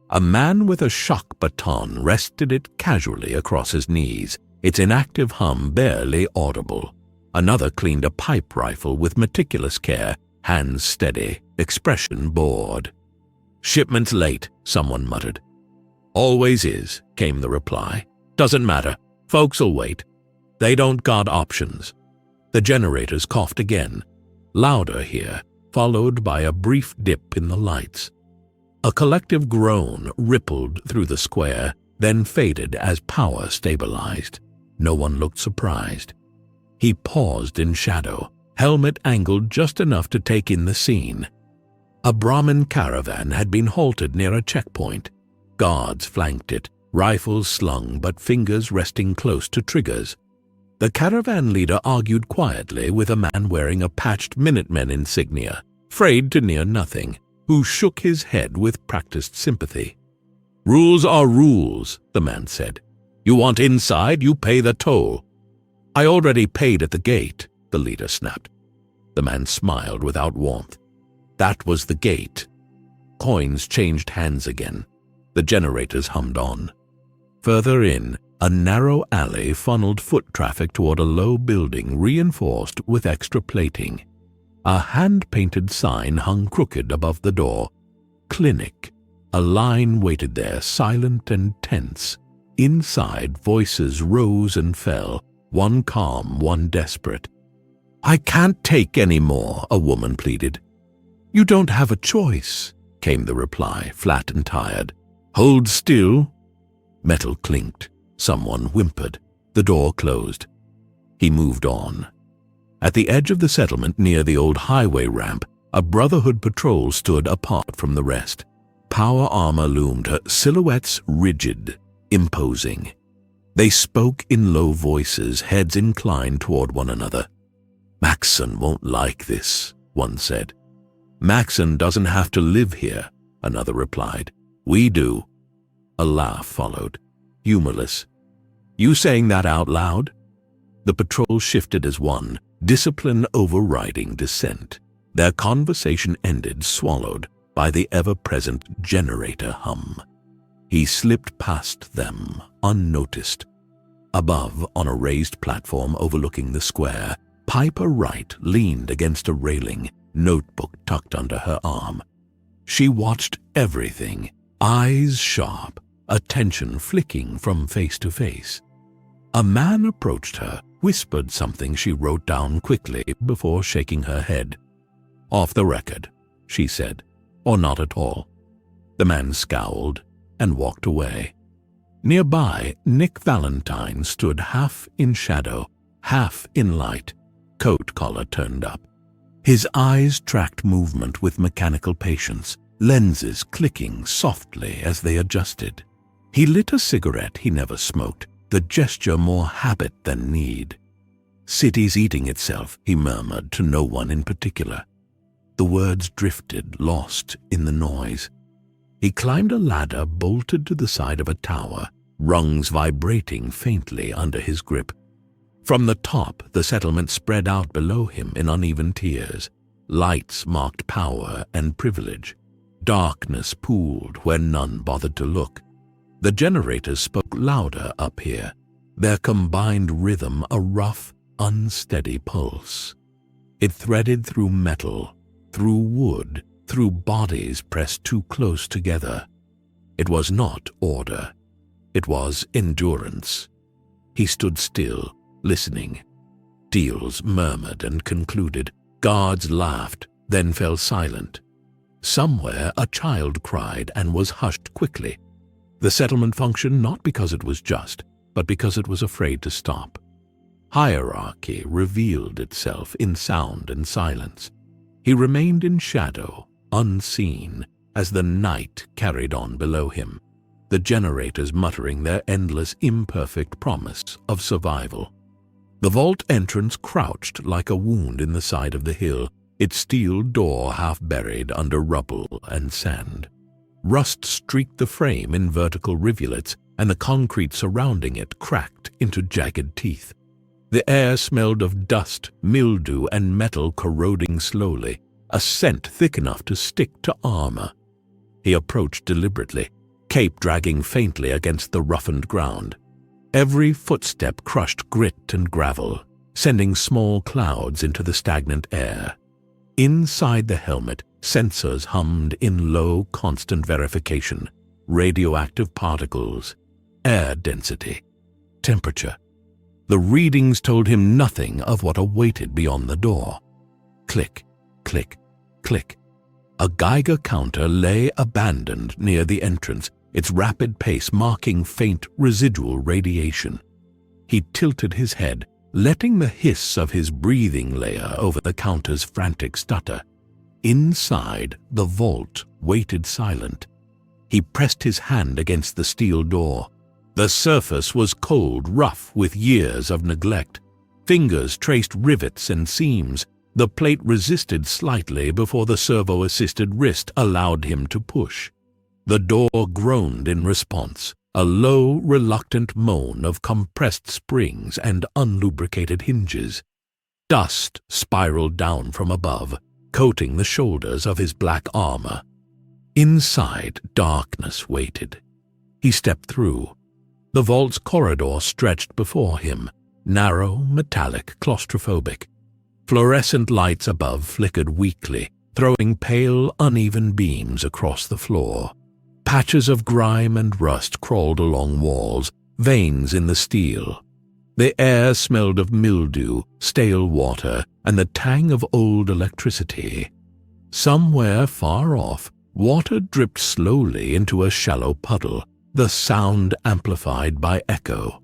A man with a shock baton rested it casually across his knees, its inactive hum barely audible. Another cleaned a pipe rifle with meticulous care, hands steady, expression bored. "Shipment's late," someone muttered. "Always is," came the reply. "Doesn't matter. Folks'll wait. They don't got options." The generators coughed again, louder here, followed by a brief dip in the lights. A collective groan rippled through the square, then faded as power stabilized. No one looked surprised. He paused in shadow, helmet angled just enough to take in the scene. A Brahmin caravan had been halted near a checkpoint. Guards flanked it, rifles slung but fingers resting close to triggers. The caravan leader argued quietly with a man wearing a patched Minutemen insignia, frayed to near nothing, who shook his head with practiced sympathy. "Rules are rules," the man said. "You want inside, you pay the toll." "I already paid at the gate," the leader snapped. The man smiled without warmth. That was the gate. Coins changed hands again. The generators hummed on. Further in, a narrow alley funneled foot traffic toward a low building reinforced with extra plating. A hand-painted sign hung crooked above the door. "Clinic." A line waited there, silent and tense. Inside, voices rose and fell, one calm, one desperate. "I can't take any more," a woman pleaded. "You don't have a choice," came the reply, flat and tired. "Hold still." Metal clinked. Someone whimpered. The door closed. He moved on. At the edge of the settlement near the old highway ramp, a Brotherhood patrol stood apart from the rest. Power armor loomed, her silhouettes rigid, imposing. They spoke in low voices, heads inclined toward one another. "Maxson won't like this," one said. "Maxson doesn't have to live here," another replied. "We do." A laugh followed, humorless. "You saying that out loud?" The patrol shifted as one, discipline overriding dissent. Their conversation ended, swallowed by the ever-present generator hum. He slipped past them, unnoticed. Above, on a raised platform overlooking the square, Piper Wright leaned against a railing, notebook tucked under her arm. She watched everything, eyes sharp, attention flicking from face to face. A man approached her, whispered something she wrote down quickly before shaking her head. "Off the record," she said, "or not at all." The man scowled and walked away. Nearby, Nick Valentine stood half in shadow, half in light, coat collar turned up. His eyes tracked movement with mechanical patience, lenses clicking softly as they adjusted. He lit a cigarette he never smoked, the gesture more habit than need. "City's eating itself," he murmured to no one in particular. The words drifted, lost in the noise. He climbed a ladder bolted to the side of a tower, rungs vibrating faintly under his grip. From the top, the settlement spread out below him in uneven tiers. Lights marked power and privilege. Darkness pooled where none bothered to look. The generators spoke louder up here, their combined rhythm a rough, unsteady pulse. It threaded through metal, through wood, through bodies pressed too close together. It was not order. It was endurance. He stood still, listening. Deals murmured and concluded. Guards laughed, then fell silent. Somewhere a child cried and was hushed quickly. The settlement functioned not because it was just, but because it was afraid to stop. Hierarchy revealed itself in sound and silence. He remained in shadow, unseen, as the night carried on below him, the generators muttering their endless, imperfect promise of survival. The vault entrance crouched like a wound in the side of the hill, its steel door half buried under rubble and sand. Rust streaked the frame in vertical rivulets, and the concrete surrounding it cracked into jagged teeth. The air smelled of dust, mildew, and metal corroding slowly, a scent thick enough to stick to armor. He approached deliberately, cape dragging faintly against the roughened ground. Every footstep crushed grit and gravel, sending small clouds into the stagnant air. Inside the helmet, sensors hummed in low, constant verification. Radioactive particles, air density, temperature. The readings told him nothing of what awaited beyond the door. Click, click, click. A Geiger counter lay abandoned near the entrance, its rapid pace marking faint residual radiation. He tilted his head, letting the hiss of his breathing layer over the counter's frantic stutter. Inside, the vault waited silent. He pressed his hand against the steel door. The surface was cold, rough with years of neglect. Fingers traced rivets and seams. The plate resisted slightly before the servo-assisted wrist allowed him to push. The door groaned in response, a low, reluctant moan of compressed springs and unlubricated hinges. Dust spiraled down from above, coating the shoulders of his black armor. Inside, darkness waited. He stepped through. The vault's corridor stretched before him, narrow, metallic, claustrophobic. Fluorescent lights above flickered weakly, throwing pale, uneven beams across the floor. Patches of grime and rust crawled along walls, veins in the steel. The air smelled of mildew, stale water, and the tang of old electricity. Somewhere far off, water dripped slowly into a shallow puddle, the sound amplified by echo.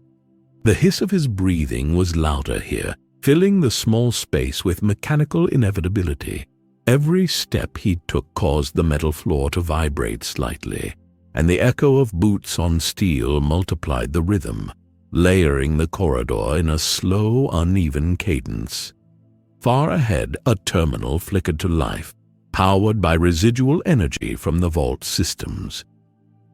The hiss of his breathing was louder here, filling the small space with mechanical inevitability. Every step he took caused the metal floor to vibrate slightly, and the echo of boots on steel multiplied the rhythm, layering the corridor in a slow, uneven cadence. Far ahead, a terminal flickered to life, powered by residual energy from the vault systems.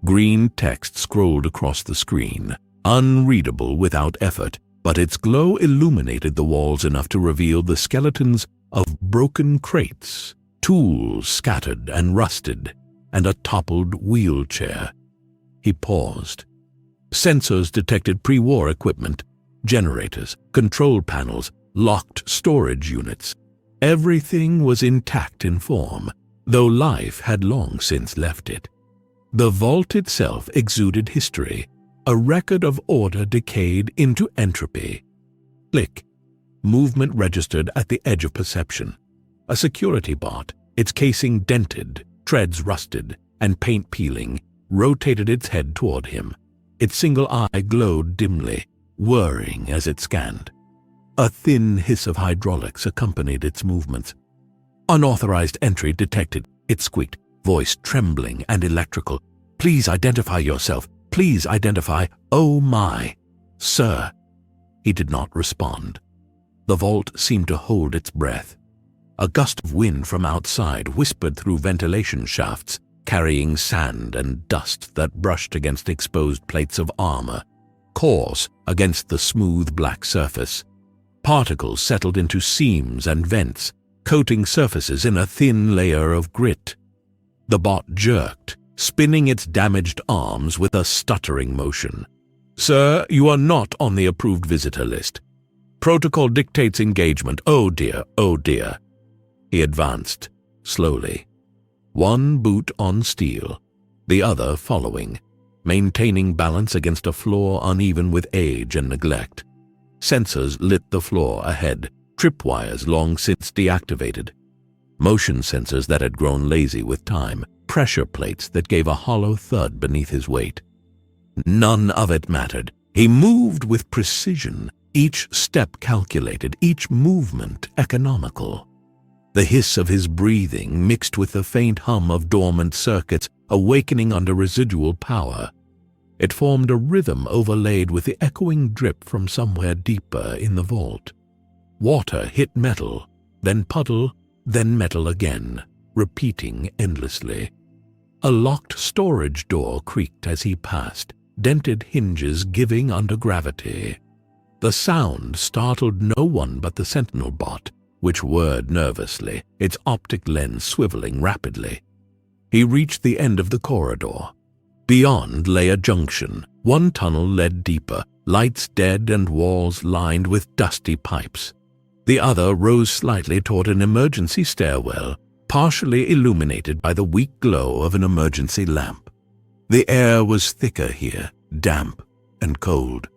Green text scrolled across the screen, unreadable without effort, but its glow illuminated the walls enough to reveal the skeletons of broken crates, tools scattered and rusted, and a toppled wheelchair. He paused. Sensors detected pre-war equipment, generators, control panels, locked storage units. Everything was intact in form, though life had long since left it. The vault itself exuded history, a record of order decayed into entropy. Click. Movement registered at the edge of perception. A security bot, its casing dented, treads rusted, and paint peeling, rotated its head toward him. Its single eye glowed dimly, whirring as it scanned. A thin hiss of hydraulics accompanied its movements. Unauthorized entry detected, it squeaked, voice trembling and electrical. Please identify yourself. Please identify. Oh my. Sir. He did not respond. The vault seemed to hold its breath. A gust of wind from outside whispered through ventilation shafts, carrying sand and dust that brushed against exposed plates of armor, coarse against the smooth black surface. Particles settled into seams and vents, coating surfaces in a thin layer of grit. The bot jerked, spinning its damaged arms with a stuttering motion. Sir, you are not on the approved visitor list. Protocol dictates engagement. Oh dear, oh dear. He advanced, slowly. one boot on steel, the other following, maintaining balance against a floor uneven with age and neglect. Sensors lit the floor ahead, tripwires long since deactivated. Motion sensors that had grown lazy with time, pressure plates that gave a hollow thud beneath his weight. None of it mattered. He moved with precision, each step calculated, each movement economical. The hiss of his breathing mixed with the faint hum of dormant circuits awakening under residual power. It formed a rhythm overlaid with the echoing drip from somewhere deeper in the vault. Water hit metal, then puddle, then metal again, repeating endlessly. A locked storage door creaked as he passed, dented hinges giving under gravity. The sound startled no one but the sentinel bot, which whirred nervously, its optic lens swiveling rapidly. He reached the end of the corridor. Beyond lay a junction. One tunnel led deeper, lights dead and walls lined with dusty pipes. The other rose slightly toward an emergency stairwell, partially illuminated by the weak glow of an emergency lamp. The air was thicker here, damp and cold.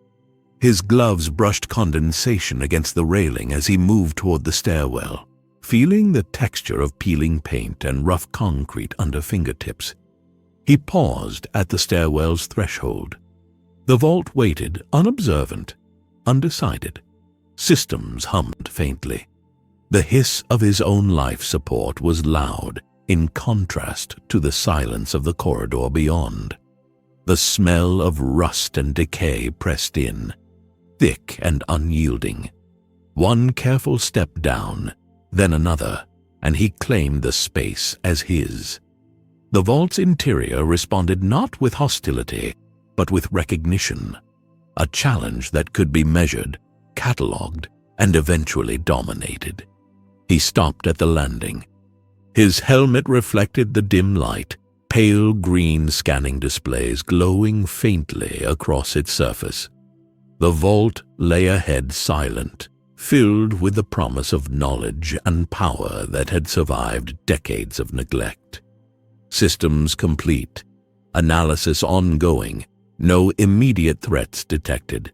His gloves brushed condensation against the railing as he moved toward the stairwell, feeling the texture of peeling paint and rough concrete under fingertips. He paused at the stairwell's threshold. The vault waited, unobservant, undecided. Systems hummed faintly. The hiss of his own life support was loud, in contrast to the silence of the corridor beyond. The smell of rust and decay pressed in, thick and unyielding. One careful step down, then another, and he claimed the space as his. The vault's interior responded not with hostility, but with recognition, a challenge that could be measured, catalogued, and eventually dominated. He stopped at the landing. His helmet reflected the dim light, pale green scanning displays glowing faintly across its surface. The vault lay ahead silent, filled with the promise of knowledge and power that had survived decades of neglect. Systems complete, analysis ongoing, no immediate threats detected.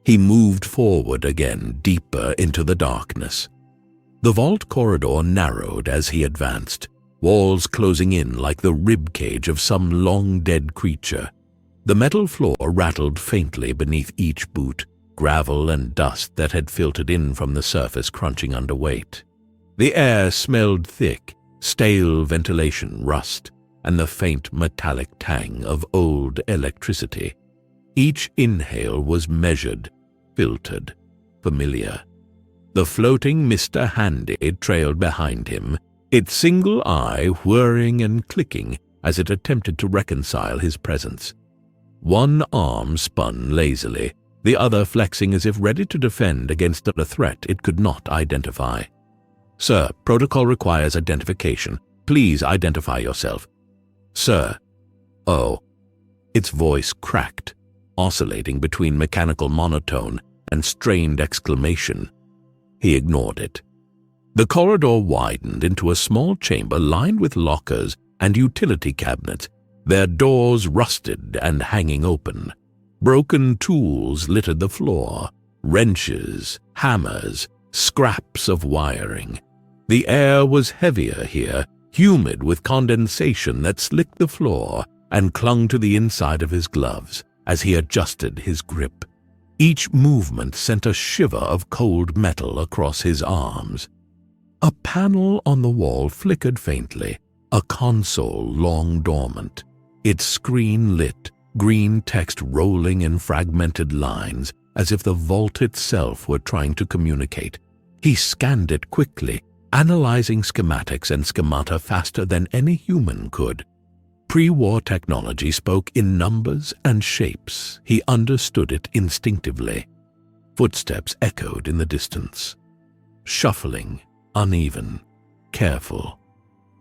He moved forward again, deeper into the darkness. The vault corridor narrowed as he advanced, walls closing in like the ribcage of some long-dead creature. The metal floor rattled faintly beneath each boot, gravel and dust that had filtered in from the surface crunching under weight. The air smelled thick, stale ventilation rust, and the faint metallic tang of old electricity. Each inhale was measured, filtered, familiar. The floating Mr. Handy trailed behind him, its single eye whirring and clicking as it attempted to reconcile his presence. One arm spun lazily, the other flexing as if ready to defend against a threat it could not identify. "Sir, protocol requires identification. Please identify yourself." "Sir." "Oh." Its voice cracked, oscillating between mechanical monotone and strained exclamation. He ignored it. The corridor widened into a small chamber lined with lockers and utility cabinets, their doors rusted and hanging open. Broken tools littered the floor, wrenches, hammers, scraps of wiring. The air was heavier here, humid with condensation that slicked the floor and clung to the inside of his gloves as he adjusted his grip. Each movement sent a shiver of cold metal across his arms. A panel on the wall flickered faintly, a console long dormant, its screen lit, green text rolling in fragmented lines as if the vault itself were trying to communicate. He scanned it quickly, analyzing schematics and schemata faster than any human could. Pre-war technology spoke in numbers and shapes. He understood it instinctively. Footsteps echoed in the distance. Shuffling, uneven, careful.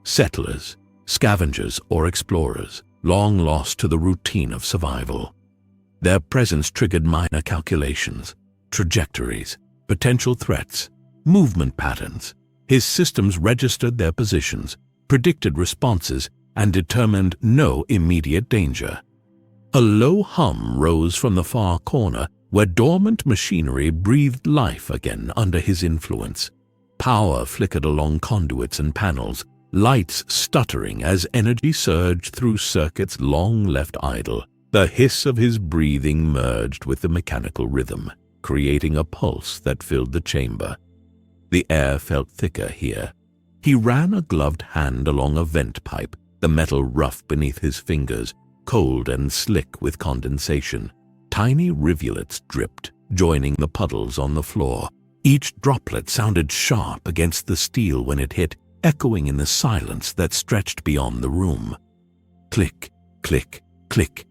Settlers, scavengers or explorers, long lost to the routine of survival. Their presence triggered minor calculations, trajectories, potential threats, movement patterns. His systems registered their positions, predicted responses, and determined no immediate danger. A low hum rose from the far corner, where dormant machinery breathed life again under his influence. Power flickered along conduits and panels, lights stuttering as energy surged through circuits long left idle. The hiss of his breathing merged with the mechanical rhythm, creating a pulse that filled the chamber. The air felt thicker here. He ran a gloved hand along a vent pipe, the metal rough beneath his fingers, cold and slick with condensation. Tiny rivulets dripped, joining the puddles on the floor. Each droplet sounded sharp against the steel when it hit, echoing in the silence that stretched beyond the room. Click, click, click.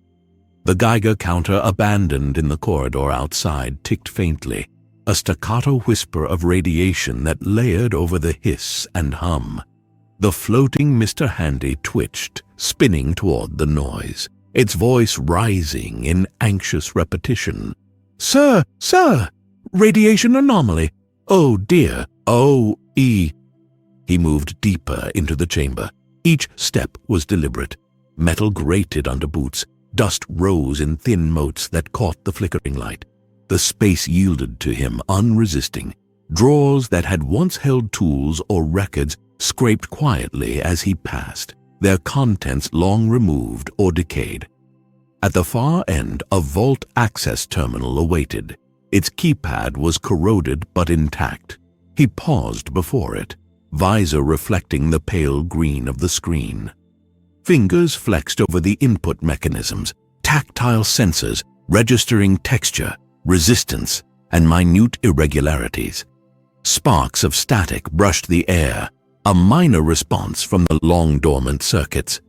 The Geiger counter abandoned in the corridor outside ticked faintly, a staccato whisper of radiation that layered over the hiss and hum. The floating Mr. Handy twitched, spinning toward the noise, its voice rising in anxious repetition. "Sir, sir! Radiation anomaly! Oh dear! O-E!" He moved deeper into the chamber. Each step was deliberate. Metal grated under boots. Dust rose in thin motes that caught the flickering light. The space yielded to him unresisting. Drawers that had once held tools or records scraped quietly as he passed, their contents long removed or decayed. At the far end, a vault access terminal awaited. Its keypad was corroded but intact. He paused before it, visor reflecting the pale green of the screen. Fingers flexed over the input mechanisms, tactile sensors registering texture, resistance, and minute irregularities. Sparks of static brushed the air, a minor response from the long-dormant circuits.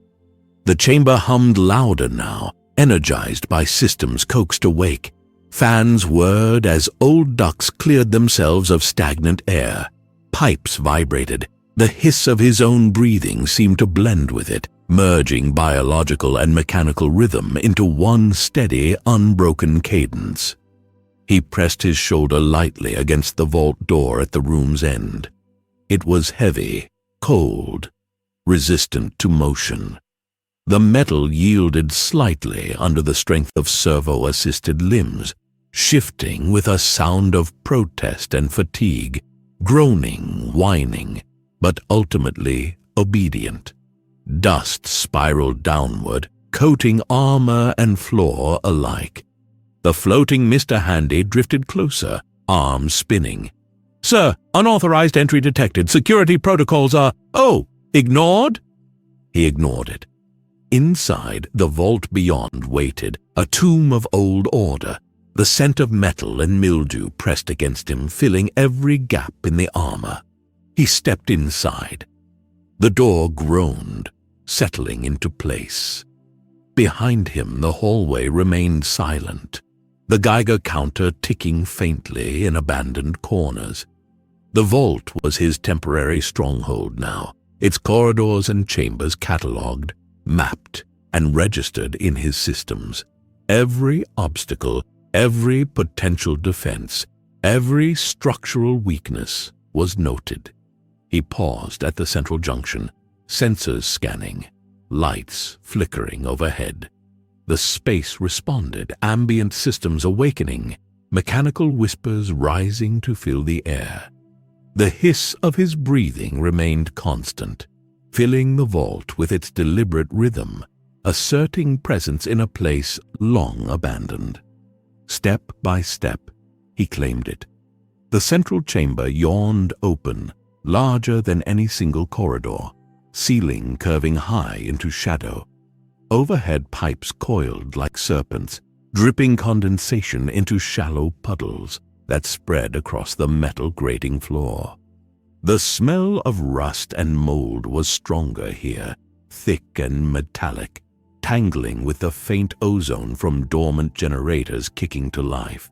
The chamber hummed louder now, energized by systems coaxed awake. Fans whirred as old ducts cleared themselves of stagnant air. Pipes vibrated. The hiss of his own breathing seemed to blend with it, merging biological and mechanical rhythm into one steady, unbroken cadence. He pressed his shoulder lightly against the vault door at the room's end. It was heavy, cold, resistant to motion. The metal yielded slightly under the strength of servo-assisted limbs, shifting with a sound of protest and fatigue, groaning, whining, but ultimately obedient. Dust spiraled downward, coating armor and floor alike. The floating Mr. Handy drifted closer, arms spinning. "Sir, unauthorized entry detected. Security protocols are—" "Oh, ignored?" He ignored it. Inside, the vault beyond waited, a tomb of old order. The scent of metal and mildew pressed against him, filling every gap in the armor. He stepped inside. The door groaned, settling into place. Behind him, the hallway remained silent, the Geiger counter ticking faintly in abandoned corners. The vault was his temporary stronghold now, its corridors and chambers catalogued, mapped, and registered in his systems. Every obstacle, every potential defense, every structural weakness was noted. He paused at the central junction, sensors scanning, lights flickering overhead. The space responded, ambient systems awakening, mechanical whispers rising to fill the air. The hiss of his breathing remained constant, filling the vault with its deliberate rhythm, asserting presence in a place long abandoned. Step by step, he claimed it. The central chamber yawned open, larger than any single corridor, ceiling curving high into shadow. Overhead pipes coiled like serpents, dripping condensation into shallow puddles that spread across the metal grating floor. The smell of rust and mold was stronger here, thick and metallic, tangling with the faint ozone from dormant generators kicking to life.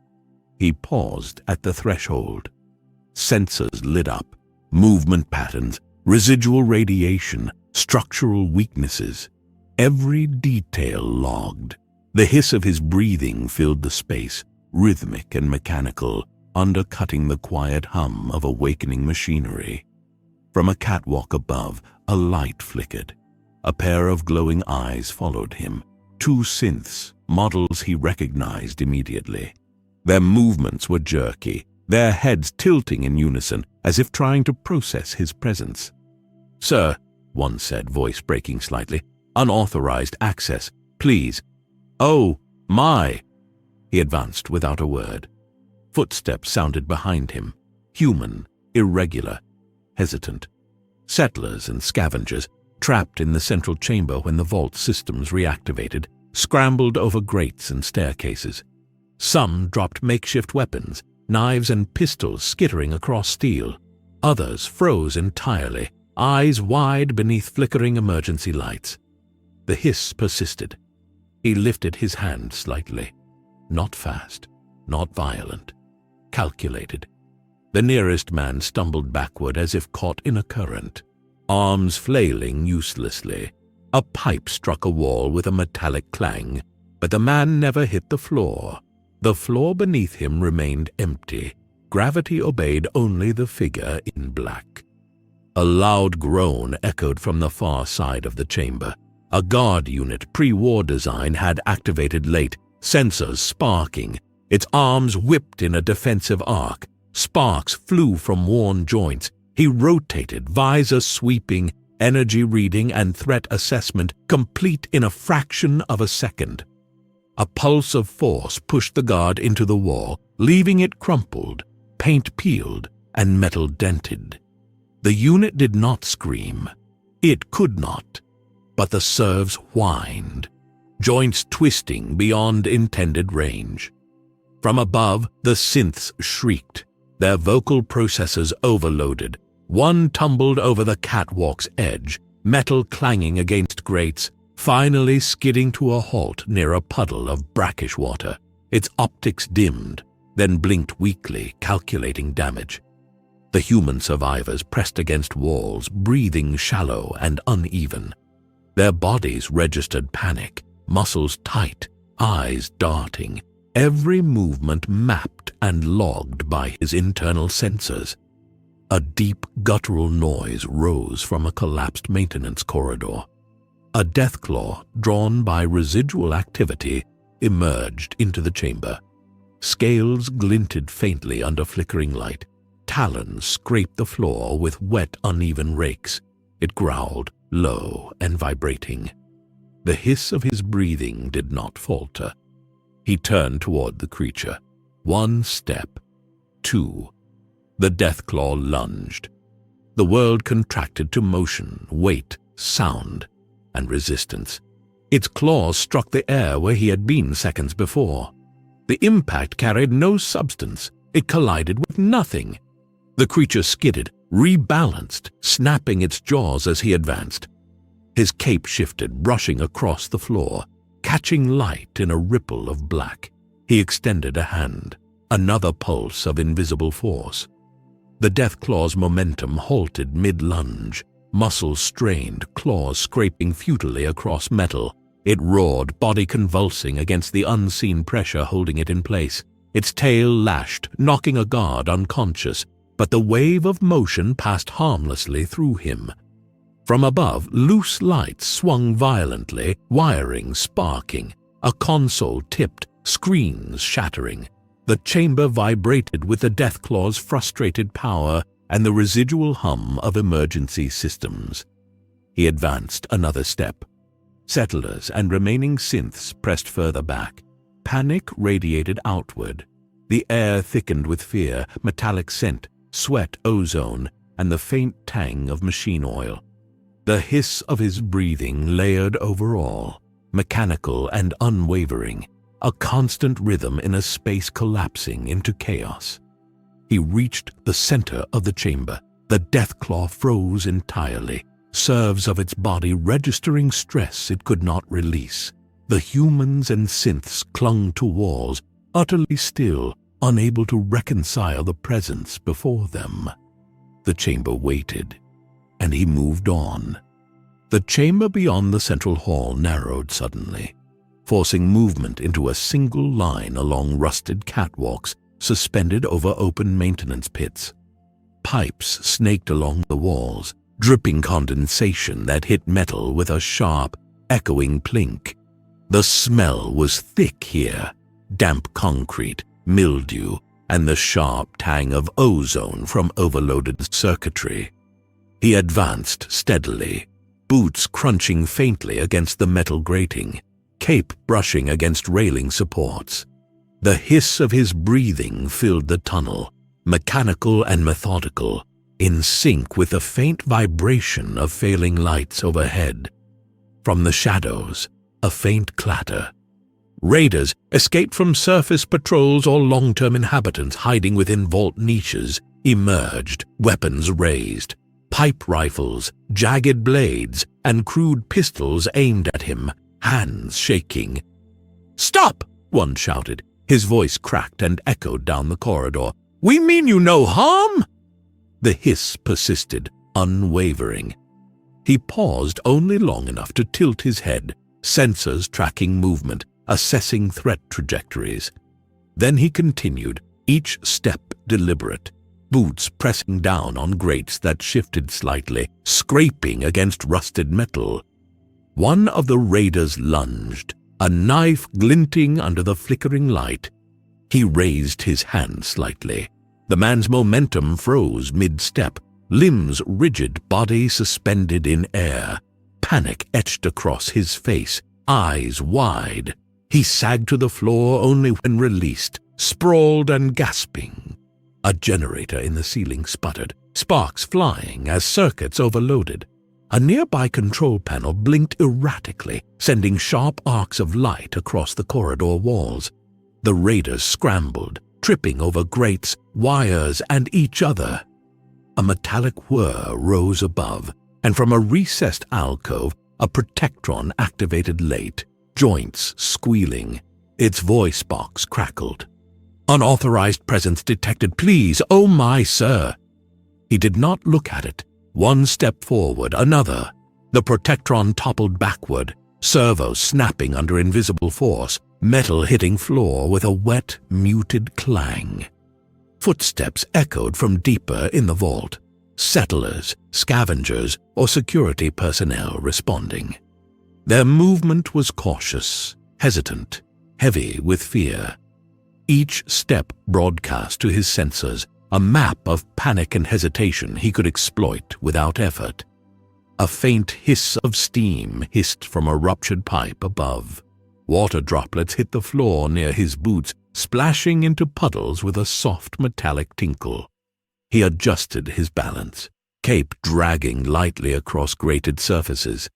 He paused at the threshold. Sensors lit up, movement patterns, residual radiation, structural weaknesses. Every detail logged. The hiss of his breathing filled the space, rhythmic and mechanical, undercutting the quiet hum of awakening machinery. From a catwalk above, A light flickered. A pair of glowing eyes followed him. 2 synths, models he recognized immediately. Their movements were jerky, their heads tilting in unison, as if trying to process his presence. "Sir," one said, voice breaking slightly, "unauthorized access, please." "Oh, my!" He advanced without a word. Footsteps sounded behind him, human, irregular, hesitant. Settlers and scavengers, trapped in the central chamber when the vault systems reactivated, scrambled over grates and staircases. Some dropped makeshift weapons, knives and pistols skittering across steel. Others froze entirely, eyes wide beneath flickering emergency lights. The hiss persisted. He lifted his hand slightly. Not fast, not violent. Calculated. The nearest man stumbled backward as if caught in a current, arms flailing uselessly. A pipe struck a wall with a metallic clang, but the man never hit the floor. The floor beneath him remained empty. Gravity obeyed only the figure in black. A loud groan echoed from the far side of the chamber. A guard unit, pre-war design, had activated late, sensors sparking. Its arms whipped in a defensive arc. Sparks flew from worn joints. He rotated, visor sweeping, energy reading and threat assessment complete in a fraction of a second. A pulse of force pushed the guard into the wall, leaving it crumpled, paint peeled, and metal dented. The unit did not scream. It could not. But the servs whined, joints twisting beyond intended range. From above, the synths shrieked, their vocal processors overloaded. One tumbled over the catwalk's edge, metal clanging against grates, finally skidding to a halt near a puddle of brackish water. Its optics dimmed, then blinked weakly, calculating damage. The human survivors pressed against walls, breathing shallow and uneven. Their bodies registered panic, muscles tight, eyes darting, every movement mapped and logged by his internal sensors. A deep guttural noise rose from a collapsed maintenance corridor. A Deathclaw, drawn by residual activity, emerged into the chamber. Scales glinted faintly under flickering light. Talons scraped the floor with wet, uneven rakes. It growled, low and vibrating. The hiss of his breathing did not falter. He turned toward the creature. 1 step. 2. The Deathclaw lunged. The world contracted to motion, weight, sound, and resistance. Its claws struck the air where he had been seconds before. The impact carried no substance. It collided with nothing. The creature skidded, rebalanced, snapping its jaws as he advanced. His cape shifted, brushing across the floor, catching light in a ripple of black. He extended a hand, another pulse of invisible force. The Deathclaw's momentum halted mid-lunge, muscles strained, claws scraping futilely across metal. It roared, body convulsing against the unseen pressure holding it in place. Its tail lashed, knocking a guard unconscious, but the wave of motion passed harmlessly through him. From above, loose lights swung violently, wiring sparking. A console tipped, screens shattering. The chamber vibrated with the Deathclaw's frustrated power and the residual hum of emergency systems. He advanced another step. Settlers and remaining synths pressed further back. Panic radiated outward. The air thickened with fear, metallic scent, sweat ozone, and the faint tang of machine oil. The hiss of his breathing layered over all, mechanical and unwavering, a constant rhythm in a space collapsing into chaos. He reached the center of the chamber. The Deathclaw froze entirely, serves of its body registering stress it could not release. The humans and synths clung to walls, utterly still, unable to reconcile the presence before them. The chamber waited, and he moved on. The chamber beyond the central hall narrowed suddenly, forcing movement into a single line along rusted catwalks suspended over open maintenance pits. Pipes snaked along the walls, dripping condensation that hit metal with a sharp, echoing plink. The smell was thick here, damp concrete, mildew, and the sharp tang of ozone from overloaded circuitry. He advanced steadily, boots crunching faintly against the metal grating, cape brushing against railing supports. The hiss of his breathing filled the tunnel, mechanical and methodical, in sync with the faint vibration of failing lights overhead. From the shadows, a faint clatter. Raiders, escaped from surface patrols or long-term inhabitants hiding within vault niches, emerged, weapons raised. Pipe rifles, jagged blades, and crude pistols aimed at him, hands shaking. "Stop!" one shouted. His voice cracked and echoed down the corridor. "We mean you no harm!" The hiss persisted, unwavering. He paused only long enough to tilt his head, sensors tracking movement, assessing threat trajectories. Then he continued, each step deliberate, boots pressing down on grates that shifted slightly, scraping against rusted metal. One of the raiders lunged, a knife glinting under the flickering light. He raised his hand slightly. The man's momentum froze mid-step, limbs rigid, body suspended in air. Panic etched across his face, eyes wide. He sagged to the floor only when released, sprawled and gasping. A generator in the ceiling sputtered, sparks flying as circuits overloaded. A nearby control panel blinked erratically, sending sharp arcs of light across the corridor walls. The raiders scrambled, tripping over grates, wires, and each other. A metallic whir rose above, and from a recessed alcove, a protectron activated late, joints squealing. Its voice box crackled. "Unauthorized presence detected, please, oh my sir." He did not look at it. One step forward, another. The protectron toppled backward, servos snapping under invisible force, metal hitting floor with a wet, muted clang. Footsteps echoed from deeper in the vault. Settlers, scavengers, or security personnel responding. Their movement was cautious, hesitant, heavy with fear. Each step broadcast to his sensors a map of panic and hesitation he could exploit without effort. A faint hiss of steam hissed from a ruptured pipe above. Water droplets hit the floor near his boots, splashing into puddles with a soft metallic tinkle. He adjusted his balance, cape dragging lightly across grated surfaces.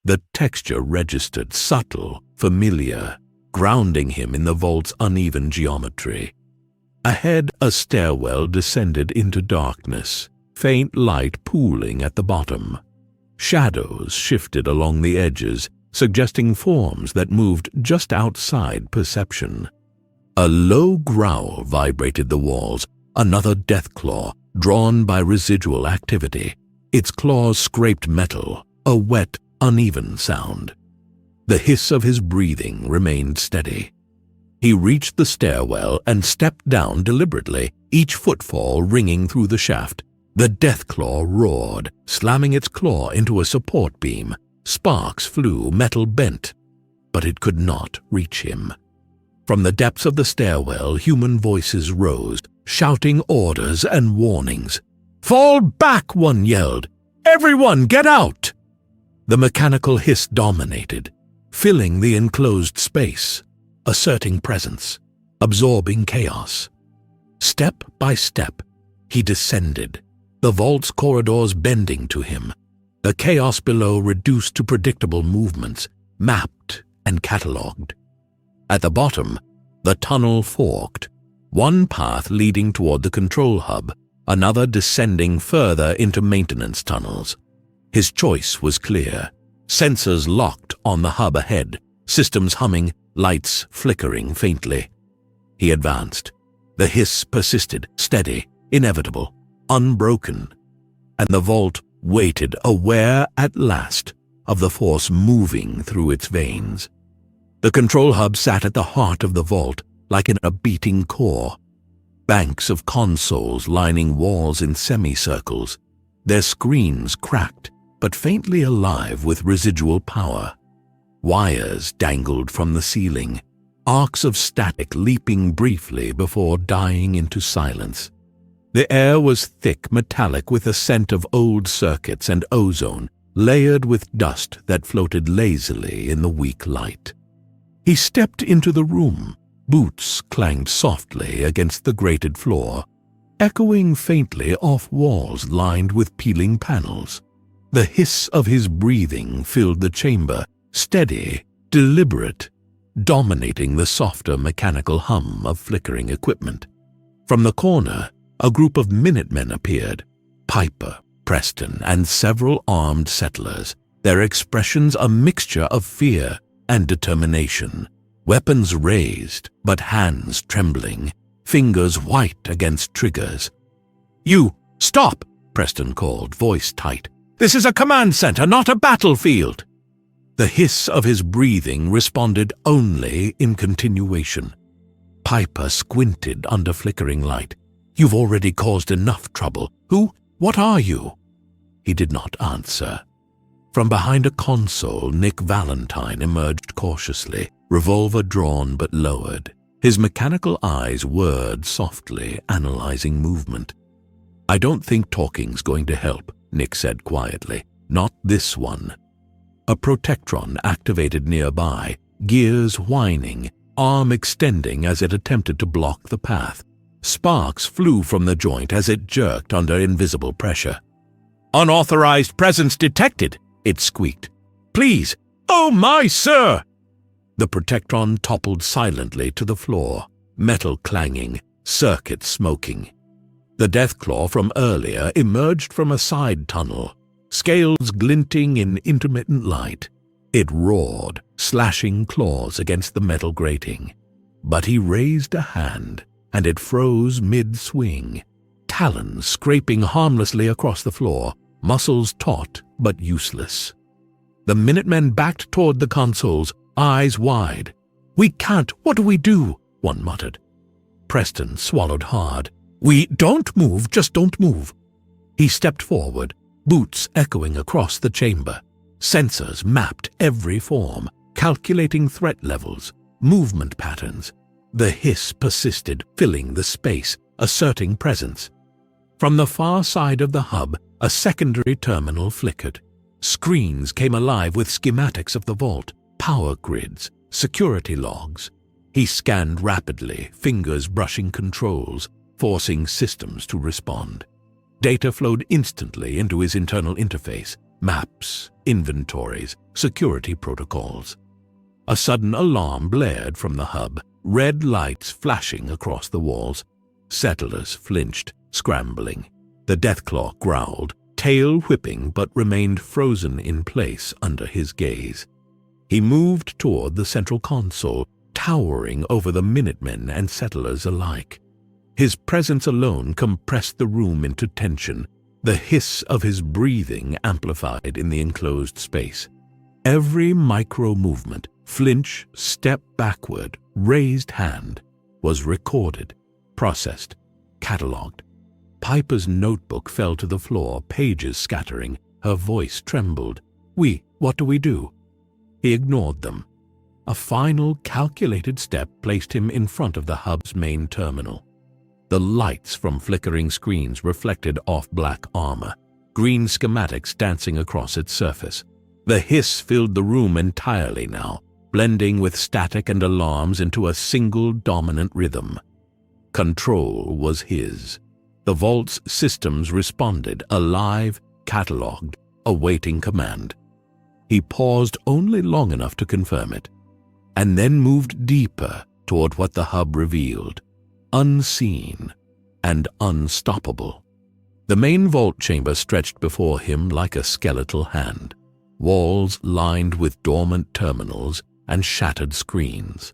The texture registered, subtle, familiar, grounding him in the vault's uneven geometry. Ahead, a stairwell descended into darkness, faint light pooling at the bottom. Shadows shifted along the edges, suggesting forms that moved just outside perception. A low growl vibrated the walls, another Deathclaw, drawn by residual activity. Its claws scraped metal, a wet, uneven sound. The hiss of his breathing remained steady. He reached the stairwell and stepped down deliberately, each footfall ringing through the shaft. The Deathclaw roared, slamming its claw into a support beam. Sparks flew, metal bent, but it could not reach him. From the depths of the stairwell, human voices rose, shouting orders and warnings. "Fall back!" one yelled. "Everyone, get out!" The mechanical hiss dominated, filling the enclosed space, asserting presence, absorbing chaos. Step by step, he descended, the vault's corridors bending to him, the chaos below reduced to predictable movements, mapped and catalogued. At the bottom, the tunnel forked, one path leading toward the control hub, another descending further into maintenance tunnels. His choice was clear. Sensors locked on the hub ahead, systems humming, lights flickering faintly. He advanced. The hiss persisted, steady, inevitable, unbroken, and the vault waited, aware at last of the force moving through its veins. The control hub sat at the heart of the vault, like in a beating core. Banks of consoles lining walls in semicircles. their screens cracked but faintly alive with residual power. Wires dangled from the ceiling, arcs of static leaping briefly before dying into silence. The air was thick metallic with a scent of old circuits and ozone, layered with dust that floated lazily in the weak light. He stepped into the room. Boots clanged softly against the grated floor, echoing faintly off walls lined with peeling panels. The hiss of his breathing filled the chamber, steady, deliberate, dominating the softer mechanical hum of flickering equipment. From the corner, a group of Minutemen appeared, Piper, Preston, and several armed settlers, their expressions a mixture of fear and determination, weapons raised but hands trembling, fingers white against triggers. "You, stop!" Preston called, voice tight. "This is a command center, not a battlefield!" The hiss of his breathing responded only in continuation. Piper squinted under flickering light. "You've already caused enough trouble. What are you?" He did not answer. From behind a console, Nick Valentine emerged cautiously, revolver drawn but lowered. His mechanical eyes whirred softly, analyzing movement. "I don't think talking's going to help," Nick said quietly. "Not this one." A protectron activated nearby, gears whining, arm extending as it attempted to block the path. Sparks flew from the joint as it jerked under invisible pressure. "Unauthorized presence detected," it squeaked. "Please!" "Oh my, sir!" The protectron toppled silently to the floor, metal clanging, circuits smoking. The Deathclaw from earlier emerged from a side tunnel, scales glinting in intermittent light. It roared, slashing claws against the metal grating. But he raised a hand, and it froze mid-swing, talons scraping harmlessly across the floor, muscles taut but useless. The Minutemen backed toward the consoles, eyes wide. "We can't. What do we do?" one muttered. Preston swallowed hard. "We don't move, just don't move." He stepped forward, boots echoing across the chamber. Sensors mapped every form, calculating threat levels, movement patterns. The hiss persisted, filling the space, asserting presence. From the far side of the hub, a secondary terminal flickered. Screens came alive with schematics of the vault, power grids, security logs. He scanned rapidly, fingers brushing controls, forcing systems to respond. Data flowed instantly into his internal interface, maps, inventories, security protocols. A sudden alarm blared from the hub, red lights flashing across the walls. Settlers flinched, scrambling. The Deathclaw growled, tail whipping, but remained frozen in place under his gaze. He moved toward the central console, towering over the Minutemen and settlers alike. His presence alone compressed the room into tension, the hiss of his breathing amplified in the enclosed space. Every micro-movement, flinch, step backward, raised hand, was recorded, processed, catalogued. Piper's notebook fell to the floor, pages scattering. Her voice trembled. What do we do?" He ignored them. A final calculated step placed him in front of the hub's main terminal. The lights from flickering screens reflected off black armor, green schematics dancing across its surface. The hiss filled the room entirely now, blending with static and alarms into a single dominant rhythm. Control was his. The vault's systems responded, alive, catalogued, awaiting command. He paused only long enough to confirm it, and then moved deeper toward what the hub revealed, unseen and unstoppable. The main vault chamber stretched before him like a skeletal hand, walls lined with dormant terminals and shattered screens.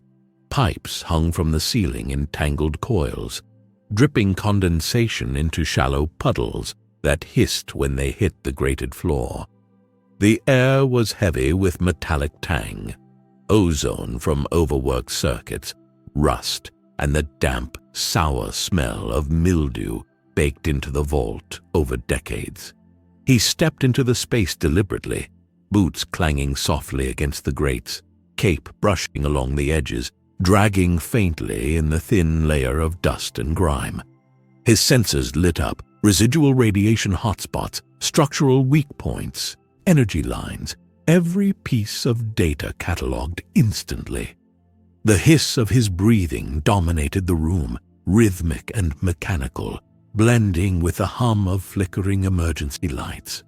Pipes hung from the ceiling in tangled coils, dripping condensation into shallow puddles that hissed when they hit the grated floor. The air was heavy with metallic tang, ozone from overworked circuits, rust, and the damp, sour smell of mildew baked into the vault over decades. He stepped into the space deliberately, boots clanging softly against the grates, cape brushing along the edges, dragging faintly in the thin layer of dust and grime. His sensors lit up, residual radiation hotspots, structural weak points, energy lines, every piece of data catalogued instantly. The hiss of his breathing dominated the room, rhythmic and mechanical, blending with the hum of flickering emergency lights.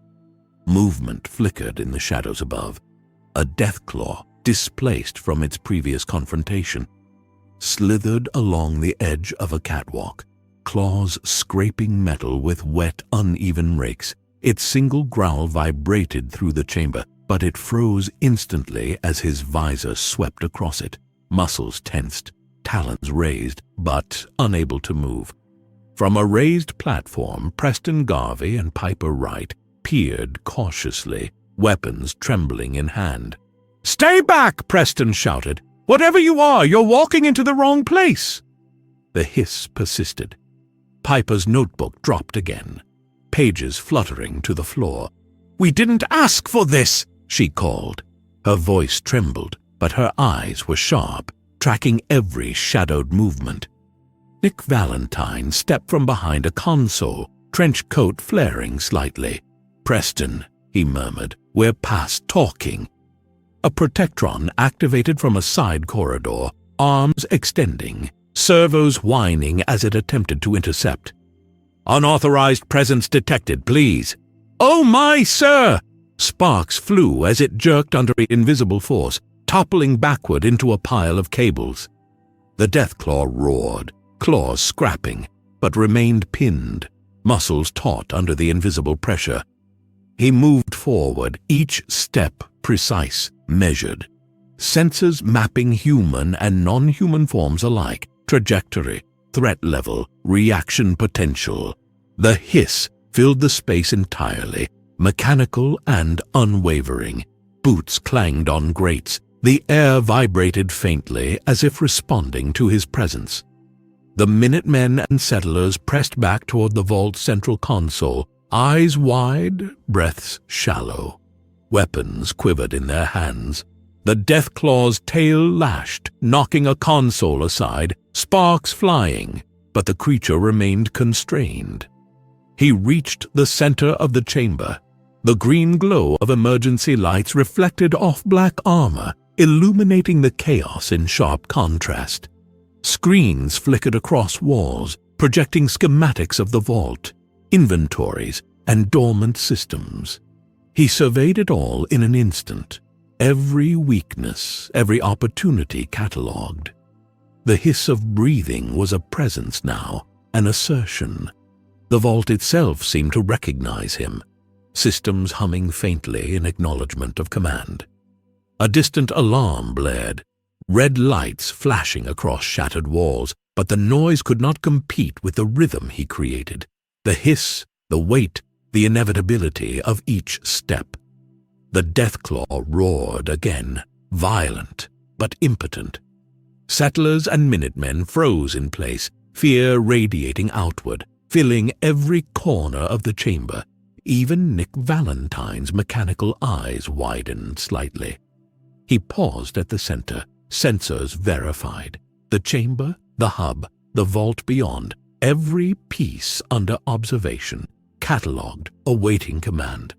Movement flickered in the shadows above. A Deathclaw, displaced from its previous confrontation, slithered along the edge of a catwalk, claws scraping metal with wet, uneven rakes. Its single growl vibrated through the chamber, but it froze instantly as his visor swept across it, muscles tensed, talons raised, but unable to move. From a raised platform, Preston Garvey and Piper Wright peered cautiously, weapons trembling in hand. "Stay back!" Preston shouted. "Whatever you are, you're walking into the wrong place!" The hiss persisted. Piper's notebook dropped again, pages fluttering to the floor. "We didn't ask for this!" she called. Her voice trembled, but her eyes were sharp, tracking every shadowed movement. Nick Valentine stepped from behind a console, trench coat flaring slightly. "Preston," he murmured, "we're past talking." A protectron activated from a side corridor, arms extending, servos whining as it attempted to intercept. "Unauthorized presence detected, please." "Oh my, sir!" Sparks flew as it jerked under invisible force, toppling backward into a pile of cables. The Deathclaw roared, claws scrapping, but remained pinned, muscles taut under the invisible pressure. He moved forward, each step precise, measured. Sensors mapping human and non-human forms alike, trajectory, threat level, reaction potential. The hiss filled the space entirely, mechanical and unwavering. Boots clanged on grates. The air vibrated faintly as if responding to his presence. The Minutemen and settlers pressed back toward the vault's central console, eyes wide, breaths shallow. Weapons quivered in their hands. The Deathclaw's tail lashed, knocking a console aside, sparks flying, but the creature remained constrained. He reached the center of the chamber. The green glow of emergency lights reflected off black armor, illuminating the chaos in sharp contrast. Screens flickered across walls, projecting schematics of the vault, inventories, and dormant systems. He surveyed it all in an instant, every weakness, every opportunity catalogued. The hiss of breathing was a presence now, an assertion. The vault itself seemed to recognize him, systems humming faintly in acknowledgement of command. A distant alarm blared, red lights flashing across shattered walls, but the noise could not compete with the rhythm he created, the hiss, the weight, the inevitability of each step. The Deathclaw roared again, violent but impotent. Settlers and Minutemen froze in place, fear radiating outward, filling every corner of the chamber. Even Nick Valentine's mechanical eyes widened slightly. He paused at the center, sensors verified. The chamber, the hub, the vault beyond, every piece under observation, catalogued, awaiting command.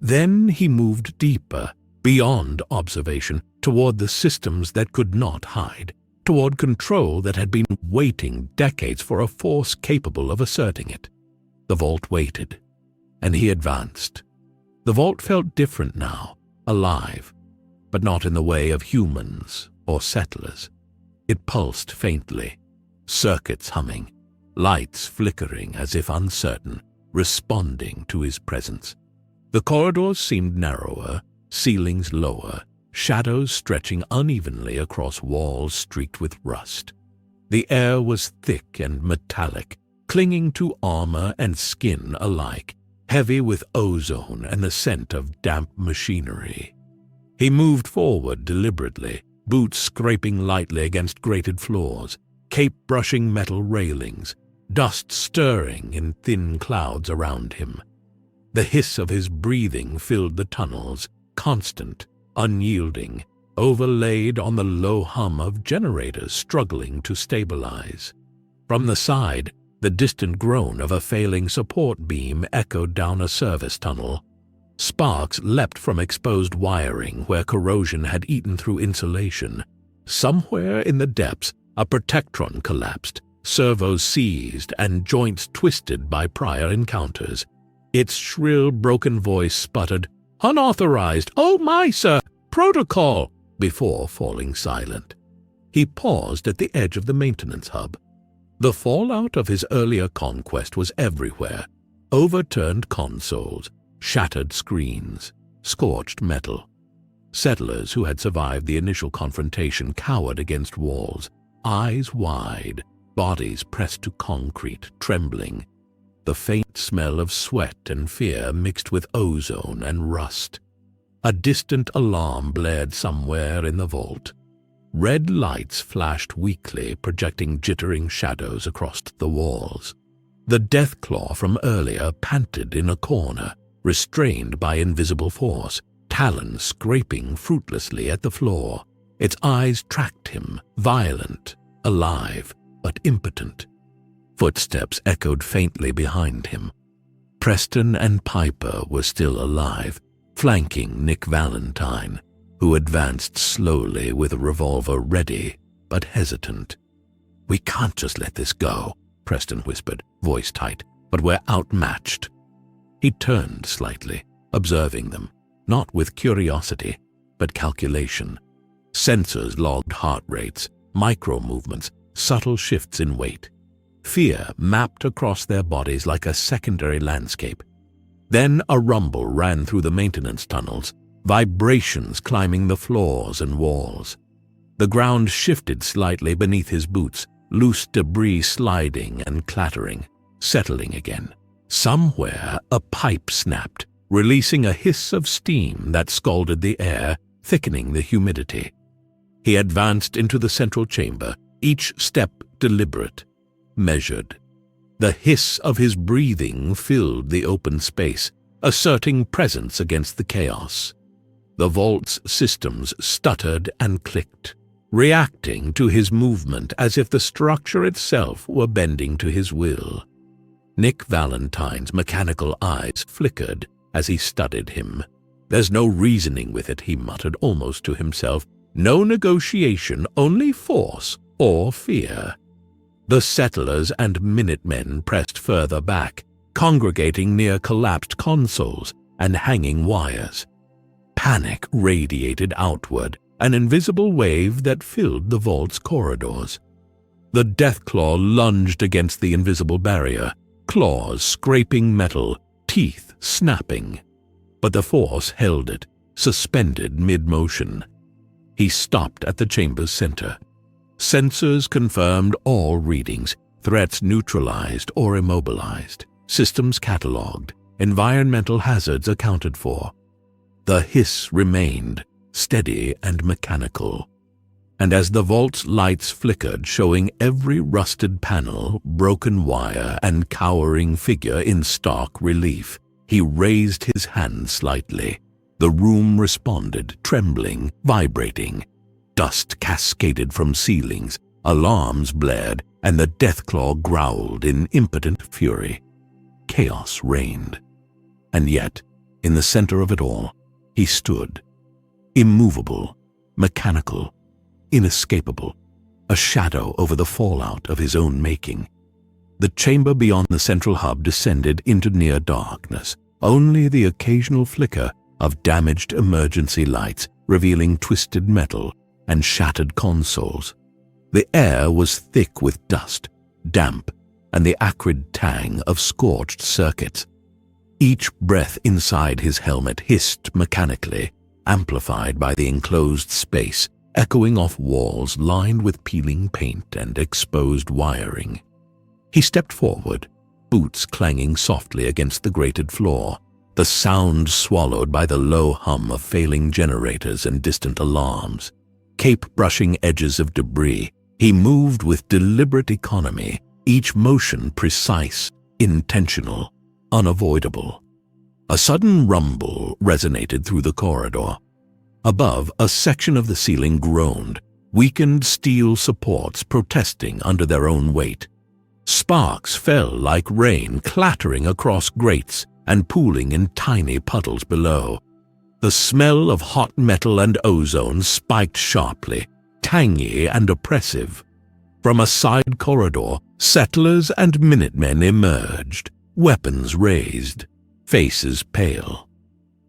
Then he moved deeper, beyond observation, toward the systems that could not hide, toward control that had been waiting decades for a force capable of asserting it. The vault waited, and he advanced. The vault felt different now, alive, but not in the way of humans or settlers. It pulsed faintly, circuits humming, lights flickering as if uncertain, responding to his presence. The corridors seemed narrower, ceilings lower, shadows stretching unevenly across walls streaked with rust. The air was thick and metallic, clinging to armor and skin alike, heavy with ozone and the scent of damp machinery. He moved forward deliberately, boots scraping lightly against grated floors, cape brushing metal railings, dust stirring in thin clouds around him. The hiss of his breathing filled the tunnels, constant, unyielding, overlaid on the low hum of generators struggling to stabilize. From the side, the distant groan of a failing support beam echoed down a service tunnel. Sparks leapt from exposed wiring where corrosion had eaten through insulation. Somewhere in the depths, a protectron collapsed, servos seized and joints twisted by prior encounters. Its shrill, broken voice sputtered, "Unauthorized! Oh my, sir! Protocol!" before falling silent. He paused at the edge of the maintenance hub. The fallout of his earlier conquest was everywhere. Overturned consoles, shattered screens, scorched metal. Settlers who had survived the initial confrontation cowered against walls, eyes wide, bodies pressed to concrete, trembling. The faint smell of sweat and fear mixed with ozone and rust. A distant alarm blared somewhere in the vault. Red lights flashed weakly, projecting jittering shadows across the walls. The Deathclaw from earlier panted in a corner, restrained by invisible force, talons scraping fruitlessly at the floor. Its eyes tracked him, violent, alive, but impotent. Footsteps echoed faintly behind him. Preston and Piper were still alive, flanking Nick Valentine, who advanced slowly with a revolver ready but hesitant. "We can't just let this go," Preston whispered, voice tight, "but we're outmatched." He turned slightly, observing them, not with curiosity, but calculation. Sensors logged heart rates, micro-movements, subtle shifts in weight. Fear mapped across their bodies like a secondary landscape. Then a rumble ran through the maintenance tunnels, vibrations climbing the floors and walls. The ground shifted slightly beneath his boots, loose debris sliding and clattering, settling again. Somewhere a pipe snapped, releasing a hiss of steam that scalded the air, thickening the humidity. He advanced into the central chamber, each step deliberate, measured. The hiss of his breathing filled the open space, asserting presence against the chaos. The vault's systems stuttered and clicked, reacting to his movement as if the structure itself were bending to his will. Nick Valentine's mechanical eyes flickered as he studied him. "There's no reasoning with it," he muttered almost to himself. "No negotiation, only force or fear." The settlers and Minutemen pressed further back, congregating near collapsed consoles and hanging wires. Panic radiated outward, an invisible wave that filled the vault's corridors. The Deathclaw lunged against the invisible barrier, claws scraping metal, teeth snapping. But the force held it, suspended mid-motion. He stopped at the chamber's center. Sensors confirmed all readings, threats neutralized or immobilized, systems cataloged, environmental hazards accounted for. The hiss remained, steady and mechanical. And as the vault's lights flickered, showing every rusted panel, broken wire, and cowering figure in stark relief, he raised his hand slightly. The room responded, trembling, vibrating. Dust cascaded from ceilings, alarms blared, and the Deathclaw growled in impotent fury. Chaos reigned. And yet, in the center of it all, he stood, immovable, mechanical, inescapable, a shadow over the fallout of his own making. The chamber beyond the central hub descended into near darkness, only the occasional flicker of damaged emergency lights revealing twisted metal and shattered consoles. The air was thick with dust, damp, and the acrid tang of scorched circuits. Each breath inside his helmet hissed mechanically, amplified by the enclosed space, echoing off walls lined with peeling paint and exposed wiring. He stepped forward, boots clanging softly against the grated floor, the sound swallowed by the low hum of failing generators and distant alarms. Cape brushing edges of debris, he moved with deliberate economy, each motion precise, intentional, unavoidable. A sudden rumble resonated through the corridor. Above, a section of the ceiling groaned, weakened steel supports protesting under their own weight. Sparks fell like rain, clattering across grates and pooling in tiny puddles below. The smell of hot metal and ozone spiked sharply, tangy and oppressive. From a side corridor, settlers and Minutemen emerged, weapons raised, faces pale.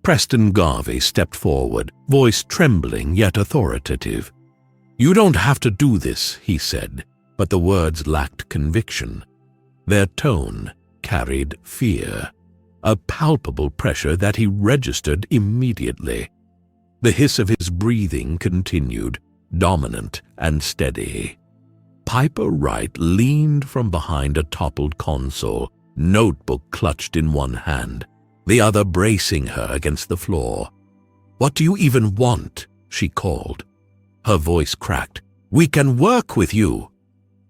Preston Garvey stepped forward, voice trembling yet authoritative. "You don't have to do this," he said, but the words lacked conviction. Their tone carried fear, a palpable pressure that he registered immediately. The hiss of his breathing continued, dominant and steady. Piper Wright leaned from behind a toppled console, notebook clutched in one hand, the other bracing her against the floor. "What do you even want?" she called. Her voice cracked. "We can work with you."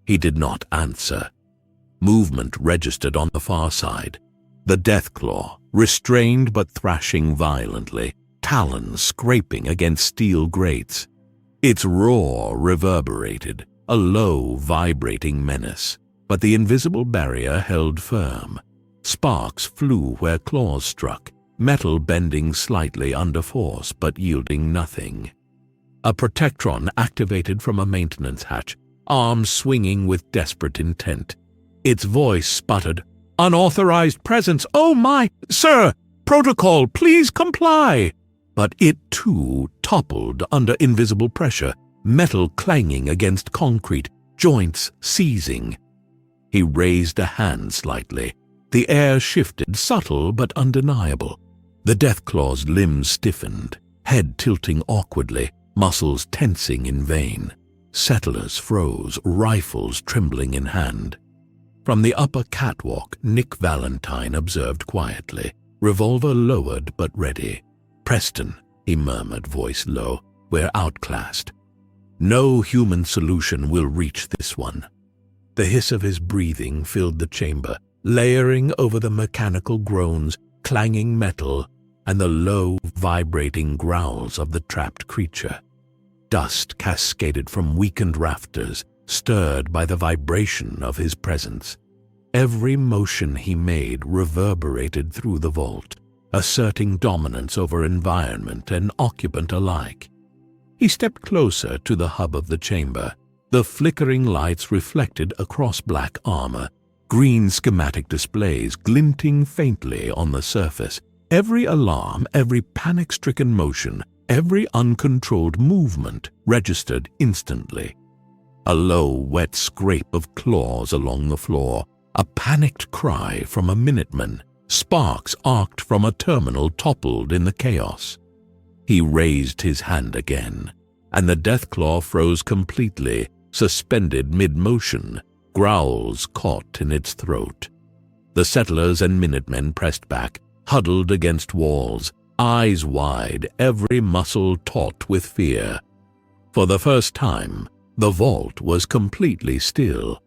He did not answer. Movement registered on the far side. The Deathclaw, restrained but thrashing violently, talons scraping against steel grates. Its roar reverberated, a low, vibrating menace, but the invisible barrier held firm. Sparks flew where claws struck, metal bending slightly under force but yielding nothing. A protectron activated from a maintenance hatch, arms swinging with desperate intent. Its voice sputtered, "Unauthorized presence! Oh my! Sir! Protocol! Please comply!" But it too toppled under invisible pressure, metal clanging against concrete, joints seizing. He raised a hand slightly. The air shifted, subtle but undeniable. The Deathclaw's limbs stiffened, head tilting awkwardly, muscles tensing in vain. Settlers froze, rifles trembling in hand. From the upper catwalk, Nick Valentine observed quietly, revolver lowered but ready. "Preston," he murmured, voice low, "we're outclassed. No human solution will reach this one." The hiss of his breathing filled the chamber, layering over the mechanical groans, clanging metal, and the low, vibrating growls of the trapped creature. Dust cascaded from weakened rafters, stirred by the vibration of his presence. Every motion he made reverberated through the vault, asserting dominance over environment and occupant alike. He stepped closer to the hub of the chamber. The flickering lights reflected across black armor, green schematic displays glinting faintly on the surface. Every alarm, every panic-stricken motion, every uncontrolled movement registered instantly. A low, wet scrape of claws along the floor, a panicked cry from a Minuteman. Sparks arced from a terminal toppled in the chaos. He raised his hand again, and the Deathclaw froze completely, suspended mid-motion, growls caught in its throat. The settlers and Minutemen pressed back, huddled against walls, eyes wide, every muscle taut with fear. For the first time, the vault was completely still.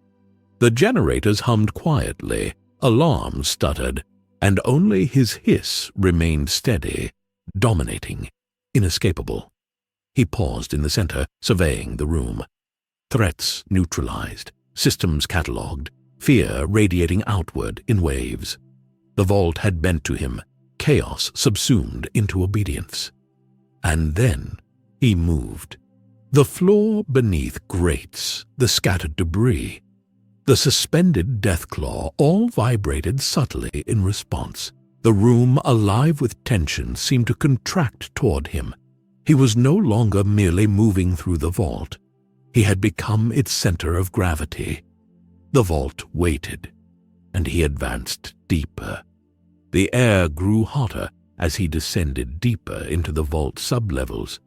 The generators hummed quietly, alarms stuttered, and only his hiss remained steady, dominating, inescapable. He paused in the center, surveying the room. Threats neutralized, systems catalogued, fear radiating outward in waves. The vault had bent to him, chaos subsumed into obedience. And then he moved. The floor beneath grates, the scattered debris, the suspended Deathclaw, all vibrated subtly in response. The room, alive with tension, seemed to contract toward him. He was no longer merely moving through the vault. He had become its center of gravity. The vault waited, and he advanced deeper. The air grew hotter as he descended deeper into the vault sublevels.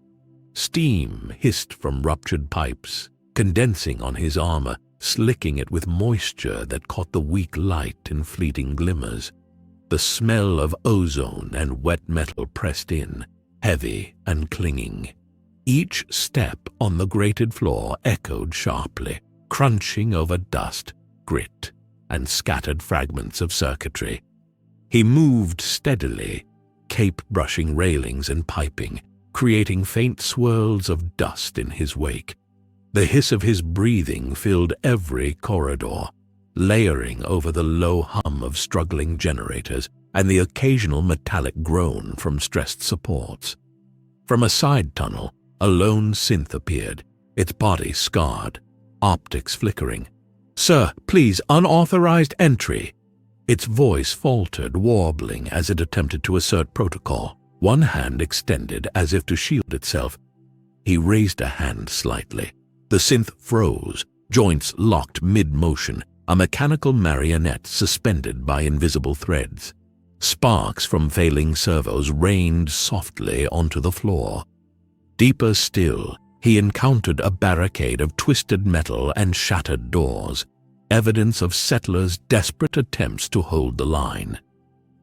Steam hissed from ruptured pipes, condensing on his armor, slicking it with moisture that caught the weak light in fleeting glimmers. The smell of ozone and wet metal pressed in, heavy and clinging. Each step on the grated floor echoed sharply, crunching over dust, grit, and scattered fragments of circuitry. He moved steadily, cape brushing railings and piping, creating faint swirls of dust in his wake. The hiss of his breathing filled every corridor, layering over the low hum of struggling generators and the occasional metallic groan from stressed supports. From a side tunnel, a lone synth appeared, its body scarred, optics flickering. "Sir, please, unauthorized entry." Its voice faltered, warbling as it attempted to assert protocol, one hand extended as if to shield itself. He raised a hand slightly. The synth froze, joints locked mid-motion, a mechanical marionette suspended by invisible threads. Sparks from failing servos rained softly onto the floor. Deeper still, he encountered a barricade of twisted metal and shattered doors, evidence of settlers' desperate attempts to hold the line.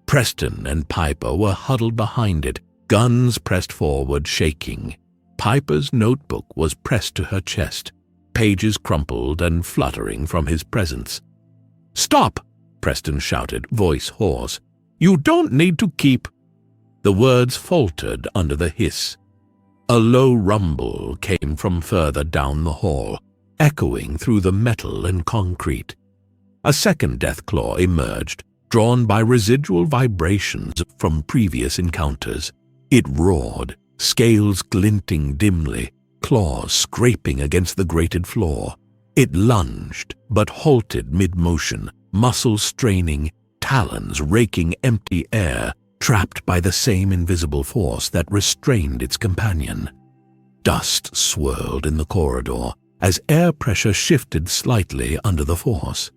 Preston and Piper were huddled behind it, guns pressed forward, shaking. Piper's notebook was pressed to her chest, pages crumpled and fluttering from his presence. "Stop!" Preston shouted, voice hoarse. "You don't need to keep—" The words faltered under the hiss. A low rumble came from further down the hall, echoing through the metal and concrete. A second Deathclaw emerged, drawn by residual vibrations from previous encounters. It roared, scales glinting dimly, claws scraping against the grated floor. It lunged, but halted mid-motion, muscles straining, talons raking empty air, trapped by the same invisible force that restrained its companion. Dust swirled in the corridor as air pressure shifted slightly under the force.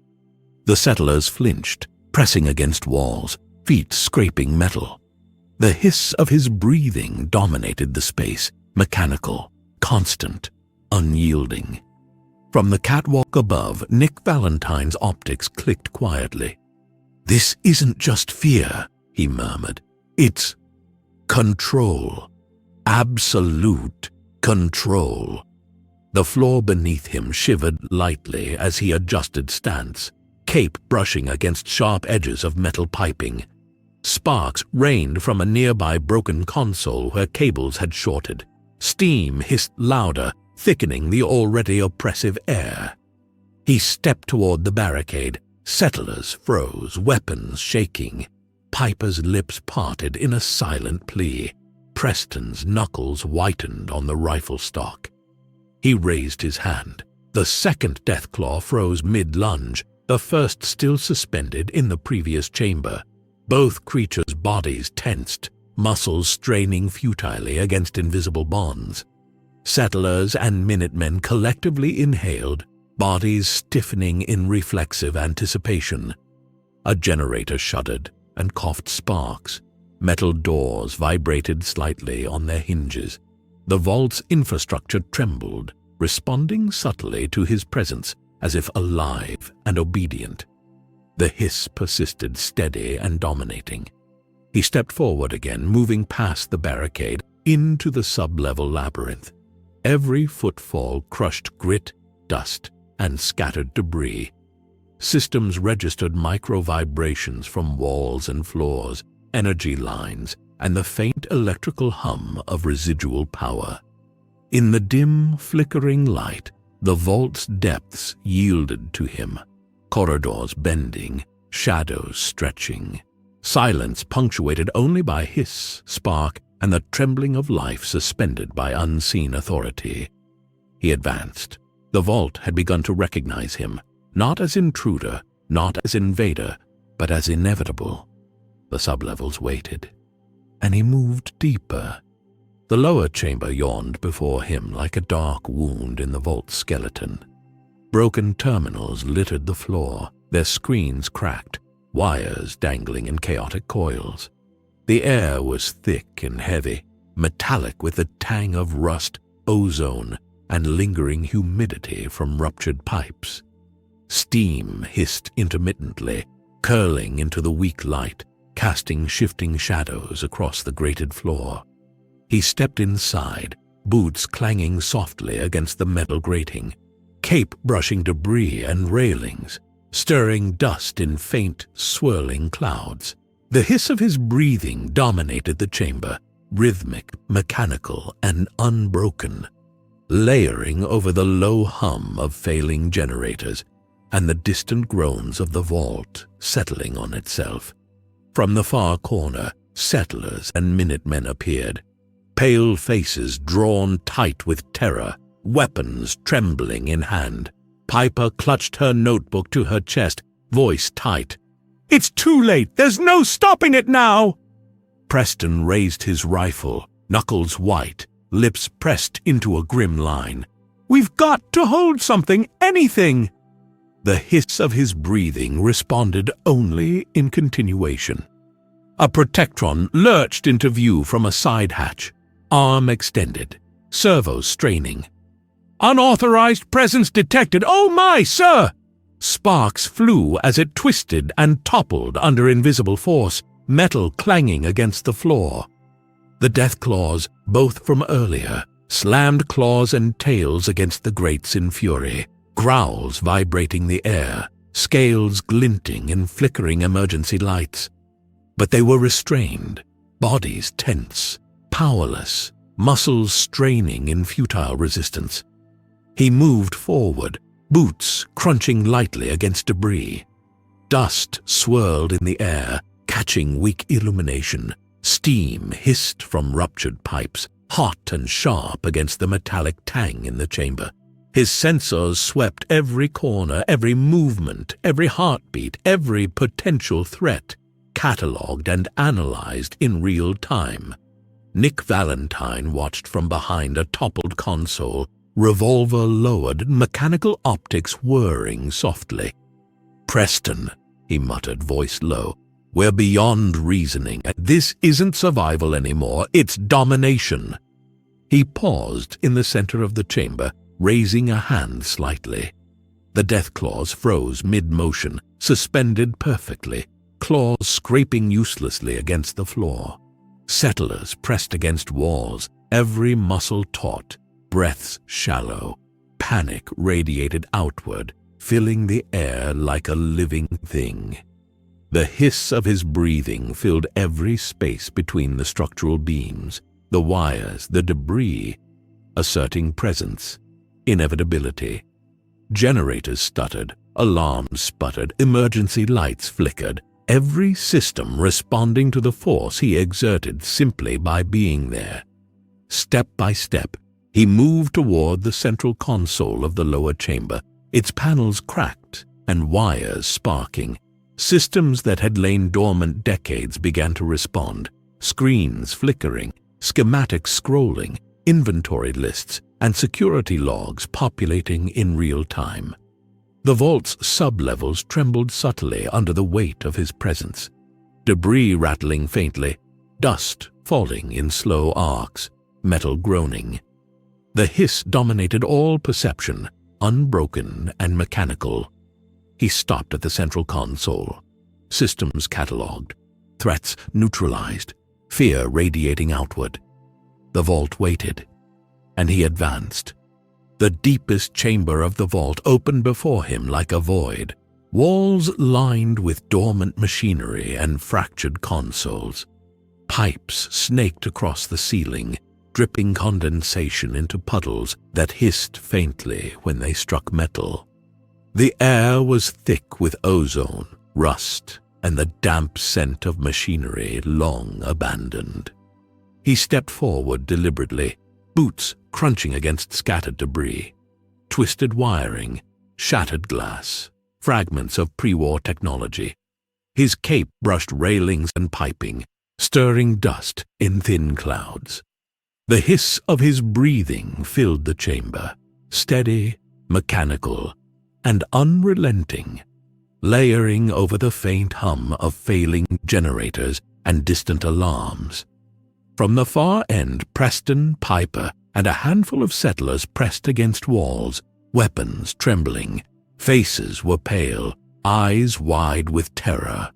The settlers flinched, pressing against walls, feet scraping metal. The hiss of his breathing dominated the space, mechanical, constant, unyielding. From the catwalk above, Nick Valentine's optics clicked quietly. "This isn't just fear," he murmured. "It's control. Absolute control." The floor beneath him shivered lightly as he adjusted stance, cape brushing against sharp edges of metal piping. Sparks rained from a nearby broken console where cables had shorted. Steam hissed louder, thickening the already oppressive air. He stepped toward the barricade. Settlers froze, weapons shaking. Piper's lips parted in a silent plea. Preston's knuckles whitened on the rifle stock. He raised his hand. The second Deathclaw froze mid-lunge, the first still suspended in the previous chamber. Both creatures' bodies tensed, muscles straining futilely against invisible bonds. Settlers and Minutemen collectively inhaled, bodies stiffening in reflexive anticipation. A generator shuddered and coughed sparks. Metal doors vibrated slightly on their hinges. The vault's infrastructure trembled, responding subtly to his presence as if alive and obedient. The hiss persisted, steady and dominating. He stepped forward again, moving past the barricade into the sub-level labyrinth. Every footfall crushed grit, dust, and scattered debris. Systems registered micro-vibrations from walls and floors, energy lines, and the faint electrical hum of residual power. In the dim, flickering light, the vault's depths yielded to him. Corridors bending, shadows stretching. Silence punctuated only by hiss, spark, and the trembling of life suspended by unseen authority. He advanced. The vault had begun to recognize him, not as intruder, not as invader, but as inevitable. The sublevels waited, and he moved deeper. The lower chamber yawned before him like a dark wound in the vault's skeleton. Broken terminals littered the floor, their screens cracked, wires dangling in chaotic coils. The air was thick and heavy, metallic with the tang of rust, ozone, and lingering humidity from ruptured pipes. Steam hissed intermittently, curling into the weak light, casting shifting shadows across the grated floor. He stepped inside, boots clanging softly against the metal grating, cape brushing debris and railings, stirring dust in faint, swirling clouds. The hiss of his breathing dominated the chamber, rhythmic, mechanical, and unbroken, layering over the low hum of failing generators and the distant groans of the vault settling on itself. From the far corner, settlers and Minutemen appeared, pale faces drawn tight with terror, weapons trembling in hand. Piper clutched her notebook to her chest, voice tight. "It's too late! There's no stopping it now!" Preston raised his rifle, knuckles white, lips pressed into a grim line. "We've got to hold something, anything!" The hiss of his breathing responded only in continuation. A protectron lurched into view from a side hatch, arm extended, servos straining. "Unauthorized presence detected! Oh my, sir!" Sparks flew as it twisted and toppled under invisible force, metal clanging against the floor. The Deathclaws, both from earlier, slammed claws and tails against the grates in fury, growls vibrating the air, scales glinting in flickering emergency lights. But they were restrained, bodies tense, powerless, muscles straining in futile resistance. He moved forward, boots crunching lightly against debris. Dust swirled in the air, catching weak illumination. Steam hissed from ruptured pipes, hot and sharp against the metallic tang in the chamber. His sensors swept every corner, every movement, every heartbeat, every potential threat, catalogued and analyzed in real time. Nick Valentine watched from behind a toppled console, revolver lowered, mechanical optics whirring softly. "Preston," he muttered, voice low, "we're beyond reasoning. This isn't survival anymore, it's domination." He paused in the center of the chamber, raising a hand slightly. The Deathclaws froze mid-motion, suspended perfectly, claws scraping uselessly against the floor. Settlers pressed against walls, every muscle taut, breaths shallow. Panic radiated outward, filling the air like a living thing. The hiss of his breathing filled every space between the structural beams, the wires, the debris, asserting presence, inevitability. Generators stuttered, alarms sputtered, emergency lights flickered, every system responding to the force he exerted simply by being there. Step by step, he moved toward the central console of the lower chamber, its panels cracked and wires sparking. Systems that had lain dormant decades began to respond, screens flickering, schematics scrolling, inventory lists, and security logs populating in real time. The vault's sub-levels trembled subtly under the weight of his presence, debris rattling faintly, dust falling in slow arcs, metal groaning. The hiss dominated all perception, unbroken and mechanical. He stopped at the central console, systems catalogued, threats neutralized, fear radiating outward. The vault waited, and he advanced. The deepest chamber of the vault opened before him like a void, walls lined with dormant machinery and fractured consoles. Pipes snaked across the ceiling, dripping condensation into puddles that hissed faintly when they struck metal. The air was thick with ozone, rust, and the damp scent of machinery long abandoned. He stepped forward deliberately, boots crunching against scattered debris, twisted wiring, shattered glass, fragments of pre-war technology. His cape brushed railings and piping, stirring dust in thin clouds. The hiss of his breathing filled the chamber, steady, mechanical, and unrelenting, layering over the faint hum of failing generators and distant alarms. From the far end, Preston, Piper, and a handful of settlers pressed against walls, weapons trembling. Faces were pale, eyes wide with terror.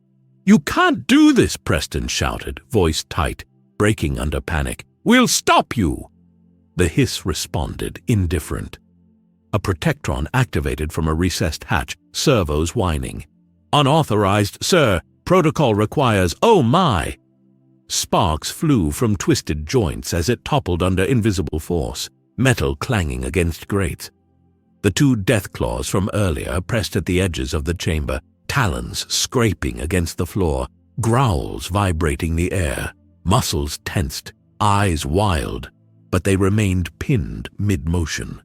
"You can't do this," Preston shouted, voice tight, breaking under panic. "We'll stop you!" The hiss responded, indifferent. A protectron activated from a recessed hatch, servos whining. "Unauthorized, sir. Protocol requires, oh my! Sparks flew from twisted joints as it toppled under invisible force, metal clanging against grates. The two Deathclaws from earlier pressed at the edges of the chamber, talons scraping against the floor, growls vibrating the air, muscles tensed, eyes wild, but they remained pinned mid-motion.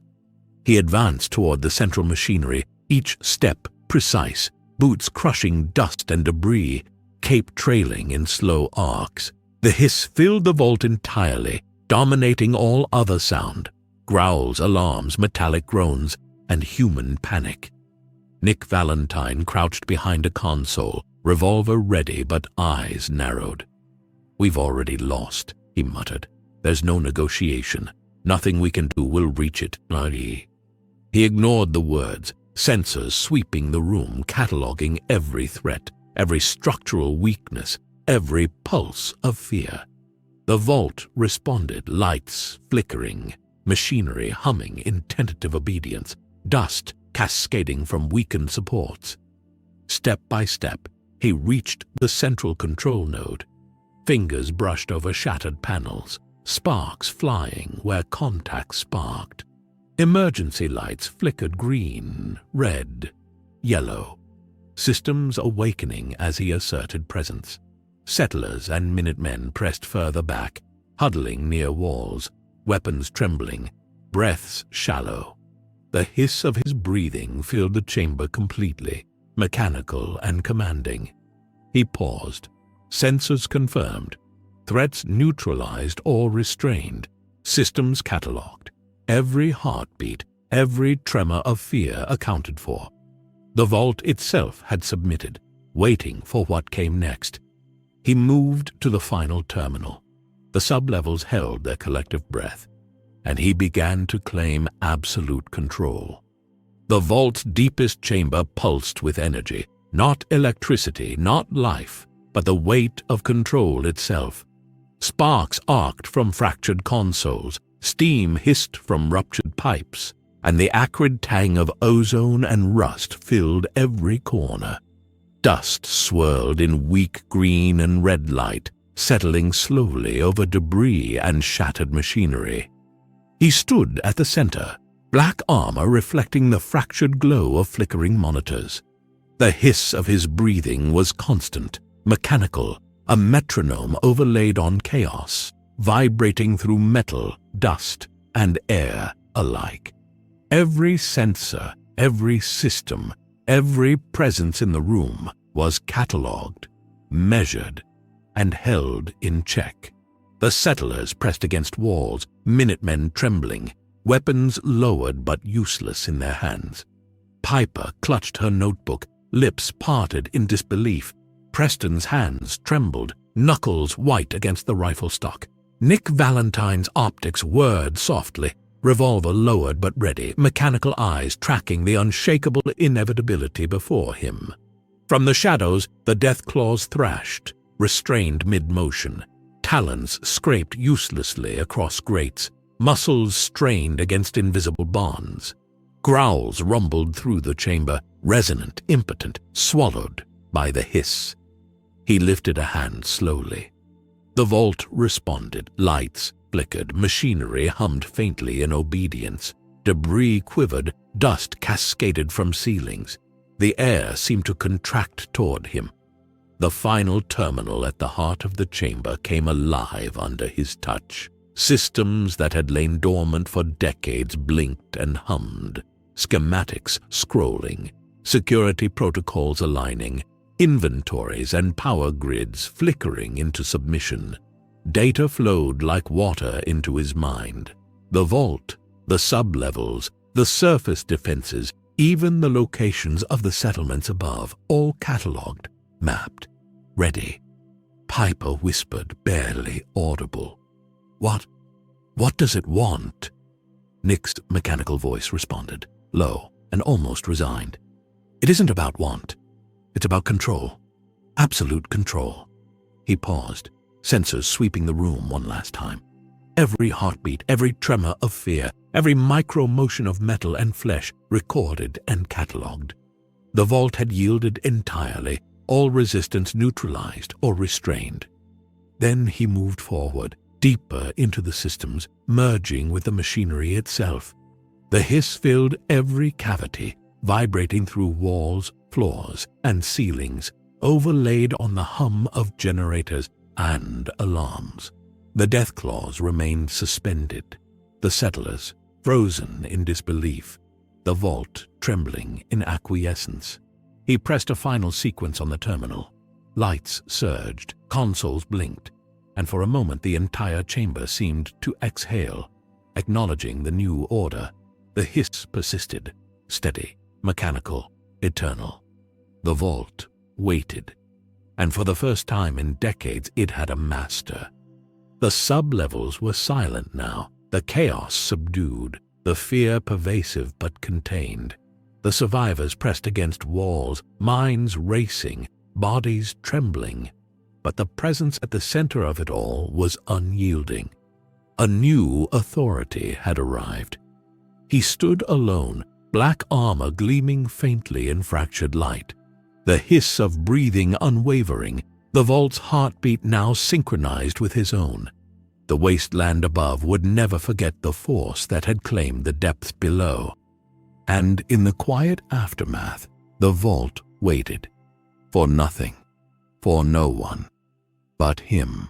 He advanced toward the central machinery, each step precise, boots crushing dust and debris, cape trailing in slow arcs. The hiss filled the vault entirely, dominating all other sound, growls, alarms, metallic groans, and human panic. Nick Valentine crouched behind a console, revolver ready but eyes narrowed. "We've already lost," he muttered. "There's no negotiation. Nothing we can do will reach it." He ignored the words, sensors sweeping the room, cataloging every threat, every structural weakness, every pulse of fear. The vault responded, lights flickering, machinery humming in tentative obedience, dust cascading from weakened supports. Step by step, he reached the central control node. Fingers brushed over shattered panels, sparks flying where contact sparked. Emergency lights flickered green, red, yellow. Systems awakening as he asserted presence. Settlers and Minutemen pressed further back, huddling near walls, weapons trembling, breaths shallow. The hiss of his breathing filled the chamber completely, mechanical and commanding. He paused. Sensors confirmed. Threats neutralized or restrained. Systems catalogued. Every heartbeat, every tremor of fear accounted for. The vault itself had submitted, waiting for what came next. He moved to the final terminal. The sublevels held their collective breath, and he began to claim absolute control. The vault's deepest chamber pulsed with energy, not electricity, not life, but the weight of control itself. Sparks arced from fractured consoles, steam hissed from ruptured pipes, and the acrid tang of ozone and rust filled every corner. Dust swirled in weak green and red light, settling slowly over debris and shattered machinery. He stood at the center, black armor reflecting the fractured glow of flickering monitors. The hiss of his breathing was constant, mechanical, a metronome overlaid on chaos, vibrating through metal, dust, and air alike. Every sensor, every system, every presence in the room was catalogued, measured, and held in check. The settlers pressed against walls, Minutemen trembling, weapons lowered but useless in their hands. Piper clutched her notebook, lips parted in disbelief. Preston's hands trembled, knuckles white against the rifle stock. Nick Valentine's optics whirred softly, revolver lowered but ready, mechanical eyes tracking the unshakable inevitability before him. From the shadows, the Deathclaws thrashed, restrained mid-motion. Talons scraped uselessly across grates, muscles strained against invisible bonds. Growls rumbled through the chamber, resonant, impotent, swallowed by the hiss. He lifted a hand slowly. The vault responded. Lights flickered, machinery hummed faintly in obedience. Debris quivered, dust cascaded from ceilings. The air seemed to contract toward him. The final terminal at the heart of the chamber came alive under his touch. Systems that had lain dormant for decades blinked and hummed. Schematics scrolling, security protocols aligning, inventories and power grids flickering into submission. Data flowed like water into his mind. The vault, the sublevels, the surface defenses, even the locations of the settlements above, all catalogued, mapped, ready. Piper whispered, barely audible. What does it want?" Nick's mechanical voice responded, low and almost resigned. "It isn't about want. It's about control. Absolute control." He paused, sensors sweeping the room one last time. Every heartbeat, every tremor of fear, every micro-motion of metal and flesh recorded and catalogued. The vault had yielded entirely, all resistance neutralized or restrained. Then he moved forward, deeper into the systems, merging with the machinery itself. The hiss filled every cavity, vibrating through walls, floors, and ceilings, overlaid on the hum of generators and alarms. The Deathclaws remained suspended, the settlers frozen in disbelief, the vault trembling in acquiescence. He pressed a final sequence on the terminal. Lights surged, consoles blinked, and for a moment the entire chamber seemed to exhale, acknowledging the new order. The hiss persisted, steady, mechanical, eternal. The vault waited, and for the first time in decades it had a master. The sub-levels were silent now, the chaos subdued, the fear pervasive but contained. The survivors pressed against walls, minds racing, bodies trembling. But the presence at the center of it all was unyielding. A new authority had arrived. He stood alone, black armor gleaming faintly in fractured light. The hiss of breathing unwavering, the vault's heartbeat now synchronized with his own. The wasteland above would never forget the force that had claimed the depths below. And in the quiet aftermath, the vault waited. For nothing, for no one, but him.